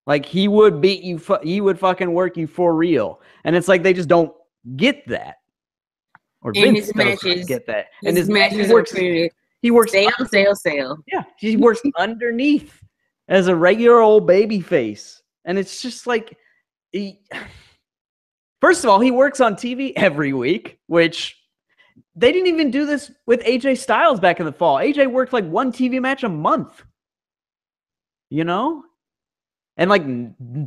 Like, he would beat you. He would fucking work you for real. And it's like, they just don't get that. Or and Vince his matches get that. And his matches are pretty. He works. Sale. Yeah, he works underneath as a regular old baby face, and it's just like, first of all, he works on TV every week, which they didn't even do this with AJ Styles back in the fall. AJ worked like one TV match a month, you know, and like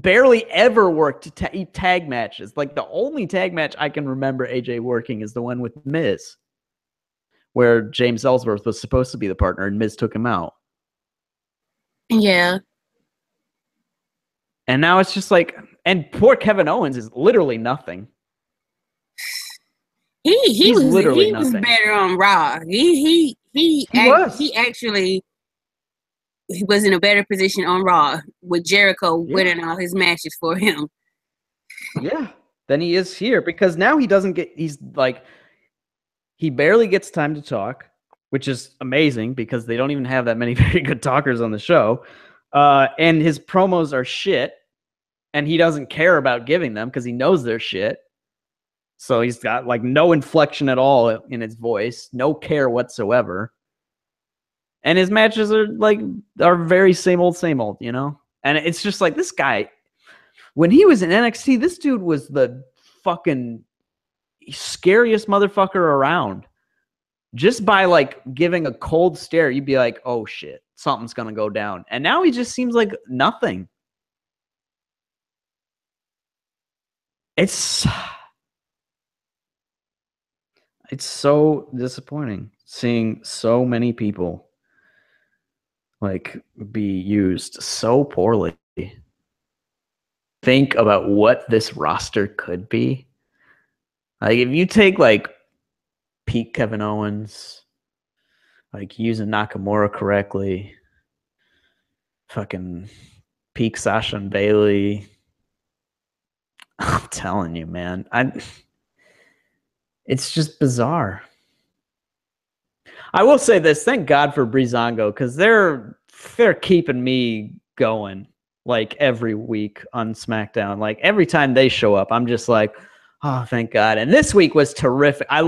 barely ever worked tag matches. Like, the only tag match I can remember AJ working is the one with Miz, where James Ellsworth was supposed to be the partner and Miz took him out. Yeah. And now it's just and poor Kevin Owens is literally nothing. He was better on Raw. He was in a better position on Raw with Jericho winning all his matches for him. Yeah. Than he is here, because now he barely gets time to talk, which is amazing because they don't even have that many very good talkers on the show. And his promos are shit, and he doesn't care about giving them because he knows they're shit. So he's got like no inflection at all in his voice, no care whatsoever. And his matches are very same old, you know? And it's just like, this guy, when he was in NXT, this dude was the fucking scariest motherfucker around. Just by like giving a cold stare, you'd be like, oh shit, something's gonna go down. And now he just seems like nothing. It's so disappointing seeing so many people like be used so poorly. Think about what this roster could be. Like, if you take like peak Kevin Owens, like using Nakamura correctly, fucking peak Sasha and Bayley, I'm telling you, man, it's just bizarre. I will say this: thank God for Breezango, because they're keeping me going like every week on SmackDown. Like, every time they show up, I'm just like, oh, thank God. And this week was terrific. I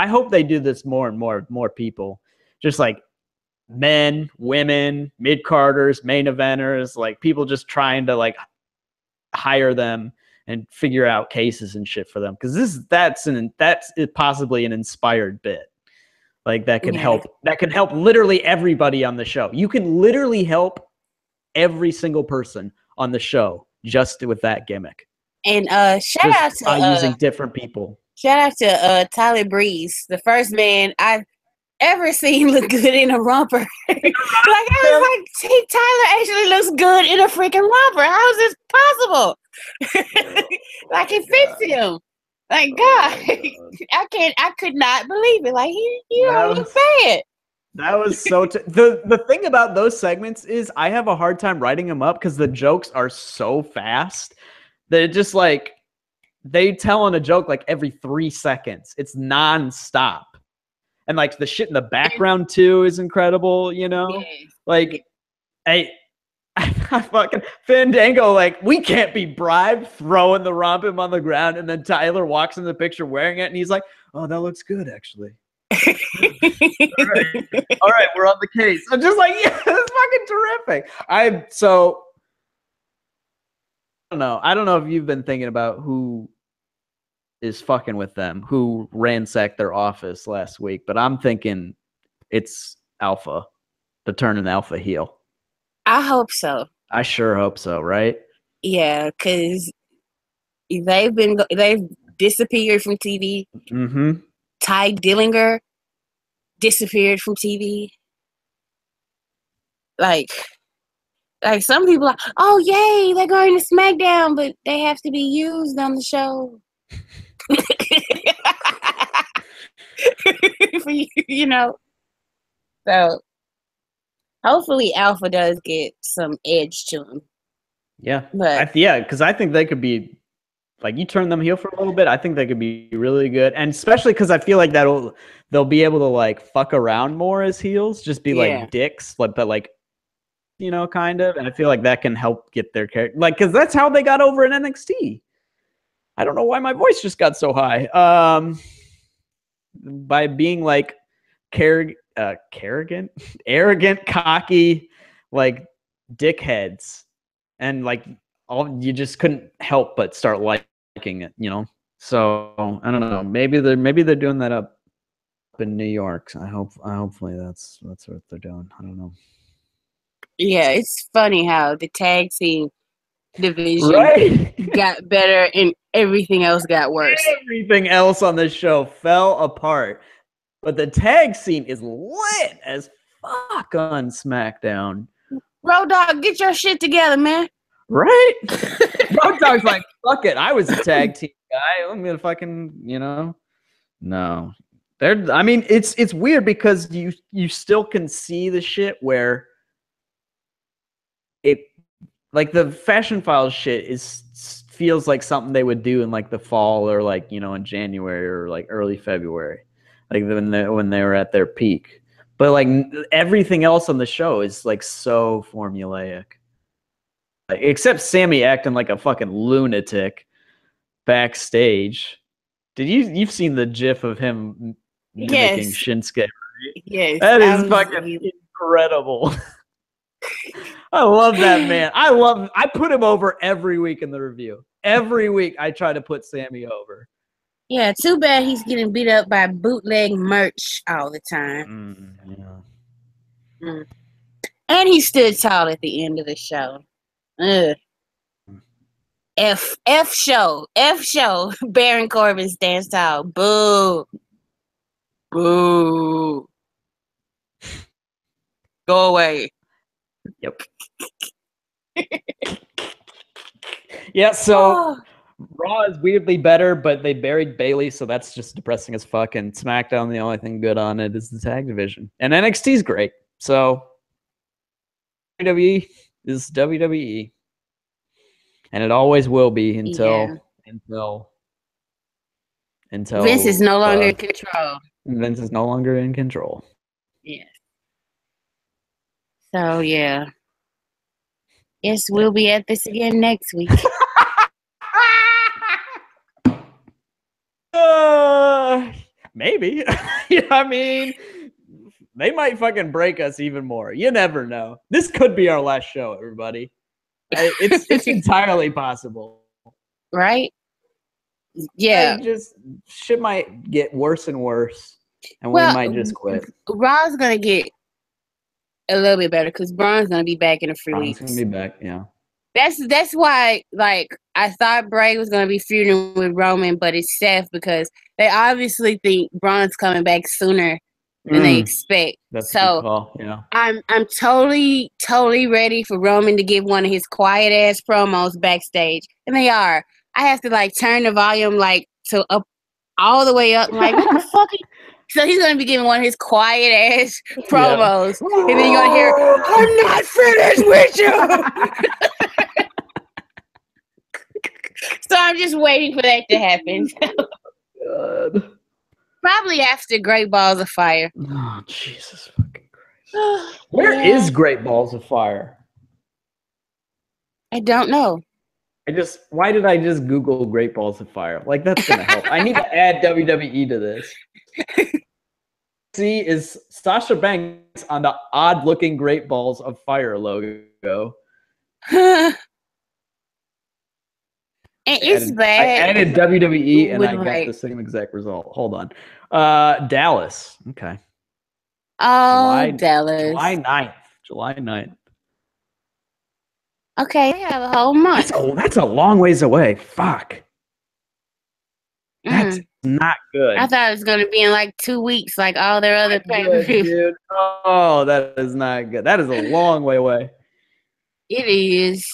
hope they do this more and more people. Just like men, women, mid-carders, main eventers, like people just trying to like hire them and figure out cases and shit for them. Because that's possibly an inspired bit. Like, that could help literally everybody on the show. You can literally help every single person on the show just with that gimmick. And shout out to using different people. Shout out to Tyler Breeze, the first man I've ever seen look good in a romper. Like, I was like, Tyler actually looks good in a freaking romper. How is this possible? Like, it fits him. Like, God, I could not believe it. Like, you don't look bad. That was so. The thing about those segments is I have a hard time writing them up because the jokes are so fast that it just like they telling a joke like every 3 seconds. It's nonstop, and like the shit in the background too is incredible. You know, like I fucking Fandango, like, we can't be bribed, throwing the rompum on the ground, and then Tyler walks in the picture wearing it, and he's like, "Oh, that looks good, actually." All right, we're on the case. I'm just like, yeah, that's fucking terrific. I don't know if you've been thinking about who is fucking with them, who ransacked their office last week, but I'm thinking it's Alpha. to turn an alpha heel. I hope so. I sure hope so, right? Yeah, because they've disappeared from TV. Mm-hmm. Ty Dillinger disappeared from TV. Like some people are, oh yay, they're going to SmackDown, but they have to be used on the show. For you know. So hopefully Alpha does get some edge to him. Yeah. But because I think they could be, like, you turn them heel for a little bit, I think they could be really good. And especially because I feel like they'll be able to, like, fuck around more as heels, just be like dicks, but like, you know, kind of. And I feel like that can help get their character, like, because that's how they got over in NXT. I don't know why my voice just got so high. By being like arrogant, cocky, like dickheads, and like you just couldn't help but start liking it, you know. So I don't know. Maybe they're doing that up in New York. Hopefully that's what they're doing. I don't know. Yeah, it's funny how the tag team division got better and everything else got worse. Everything else on this show fell apart. But the tag scene is lit as fuck on SmackDown. Road Dogg, get your shit together, man. Right? Road Dogg's like, fuck it. I was a tag team guy. I'm gonna fucking, you know. No. I mean, it's weird because you still can see the shit where it, like, the Fashion Files shit feels like something they would do in like the fall or like, you know, in January or like early February, like when they were at their peak. But like everything else on the show is like so formulaic, like, except Sammy acting like a fucking lunatic backstage. You've seen the GIF of him mimicking Shinsuke, right? Yes, that is fucking incredible. I love that man. I put him over every week in the review. Every week I try to put Sammy over. Yeah, too bad he's getting beat up by bootleg merch all the time. And he stood tall at the end of the show. Ugh. F show. Baron Corbin stands tall. Boo. Boo. Go away. Yep. Yeah, so Raw is weirdly better, but they buried Bayley, so that's just depressing as fuck. And SmackDown, the only thing good on it is the tag division. And NXT's great. So WWE is WWE. And it always will be until Vince is no longer in control. Vince is no longer in control. Yeah. So yeah. Yes, we'll be at this again next week. Maybe. Yeah, I mean, they might fucking break us even more. You never know. This could be our last show, everybody. It's entirely possible. Right? Yeah. Just shit might get worse and worse, and we might just quit. Raw's gonna get a little bit better because Braun's gonna be back in a few weeks. Braun's gonna be back, yeah. That's why, like, I thought Bray was gonna be feuding with Roman, but it's Seth because they obviously think Braun's coming back sooner than they expect. That's a good call. Yeah. I'm totally ready for Roman to give one of his quiet ass promos backstage, and they are. I have to like turn the volume like to up all the way up. I'm like, what the fuck? So he's gonna be giving one of his quiet ass promos, and then you're gonna hear, "I'm not finished with you." So I'm just waiting for that to happen. God. Probably after Great Balls of Fire. Oh, Jesus fucking Christ. Where is Great Balls of Fire? I don't know. Why did I just Google Great Balls of Fire? Like, that's gonna help. I need to add WWE to this. See, is Sasha Banks on the odd-looking Great Balls of Fire logo? It's bad. I added WWE and I got the same exact result. Hold on. Dallas. Okay. Oh, Dallas. July 9th. July 9th. Okay, they have a whole month. That's a long ways away. Fuck. That's not good. I thought it was going to be in like 2 weeks, like all their other pay-per-views. Dude. Oh, that is not good. That is a long way away. It is.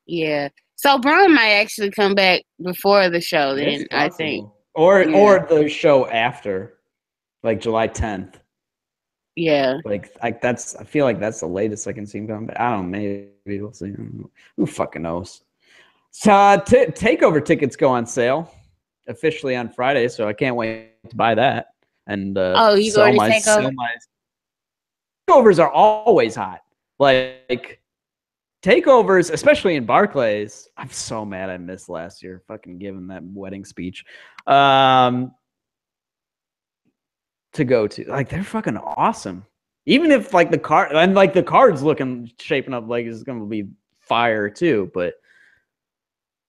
Yeah. So Braun might actually come back before the show then, I think. Or the show after, like July 10th. Yeah. I feel like that's the latest I can see him coming back. I don't know. Maybe we'll see. Who fucking knows? So Takeover tickets go on sale officially on Friday, so I can't wait to buy that. And you going to Takeover? Takeovers are always hot. Like takeovers, especially in Barclays. I'm so mad I missed last year. Fucking giving that wedding speech. To go to, like, they're fucking awesome. Even if like the card's shaping up like it's gonna be fire too, but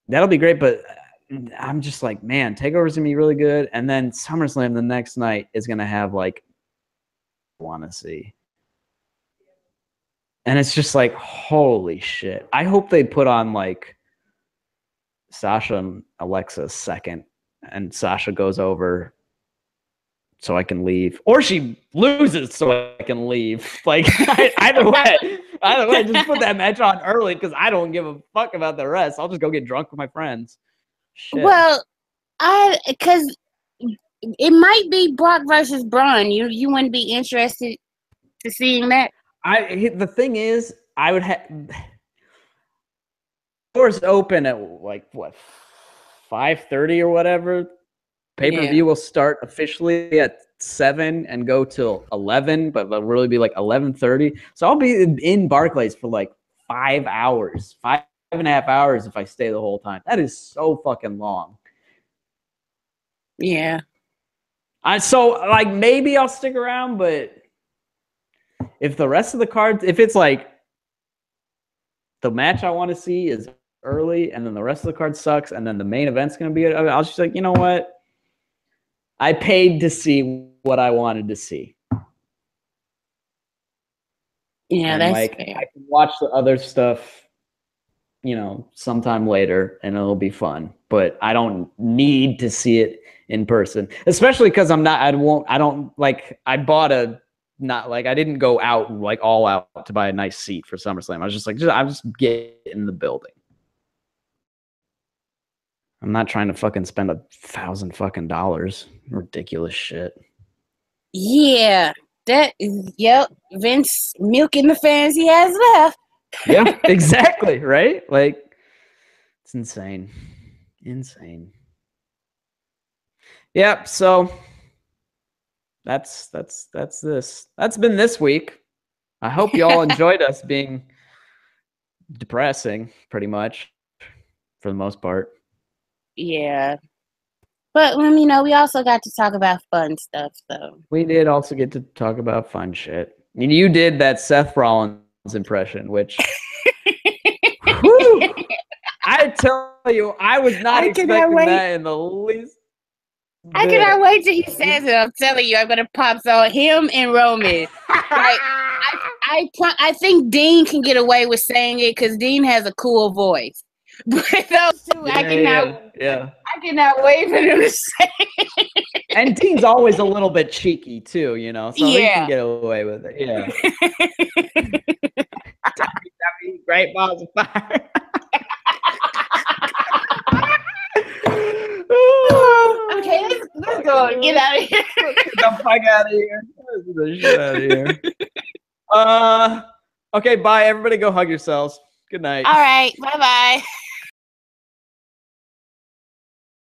that'll be great. But I'm just like, man, Takeover's gonna be really good, and then SummerSlam the next night is gonna have like, want to see, and it's just like, holy shit. I hope they put on like Sasha and Alexa second, and Sasha goes over so I can leave, or she loses so I can leave. Like either way, just put that match on early because I don't give a fuck about the rest. I'll just go get drunk with my friends. Shit. Well, because it might be Brock versus Braun. You wouldn't be interested to seeing that? The thing is, I would have doors open at like what 5:30 or whatever. Pay-per-view will start officially at 7 and go till 11, but it'll really be like 11:30. So I'll be in Barclays for like 5 hours, 5.5 hours if I stay the whole time. That is so fucking long. Yeah. So like maybe I'll stick around, but if the rest of the cards, if it's like the match I want to see is early and then the rest of the card sucks and then the main event's going to be, I'll just like, you know what? I paid to see what I wanted to see. Yeah, and that's like fair. I can watch the other stuff, sometime later, and it'll be fun. But I don't need to see it in person, especially because I didn't go out like all out to buy a nice seat for SummerSlam. I was just like, I'll just get in the building. I'm not trying to fucking spend $1,000 fucking dollars. Ridiculous shit. Yeah, yep. Vince milking the fans he has left. Yeah, exactly. Right? Like, it's insane. Insane. Yep. So that's this. That's been this week. I hope you all enjoyed us being depressing, pretty much, for the most part. Yeah. But, we also got to talk about fun stuff, so. We did also get to talk about fun shit. And you did that Seth Rollins impression, which... whew, I tell you, I was not expecting that in the least bit. I cannot wait till he says it. I'm telling you, I'm going to pop on him and Roman. Like, I think Dean can get away with saying it because Dean has a cool voice. But those two, I cannot wait for them to say it. And Dean's always a little bit cheeky too, so he can get away with it. Yeah. WWE, great balls of fire. Okay, let's go. Get out of here. Get the fuck out of here. Let's get the shit out of here. Okay, bye. Everybody go hug yourselves. Good night. All right. Bye-bye.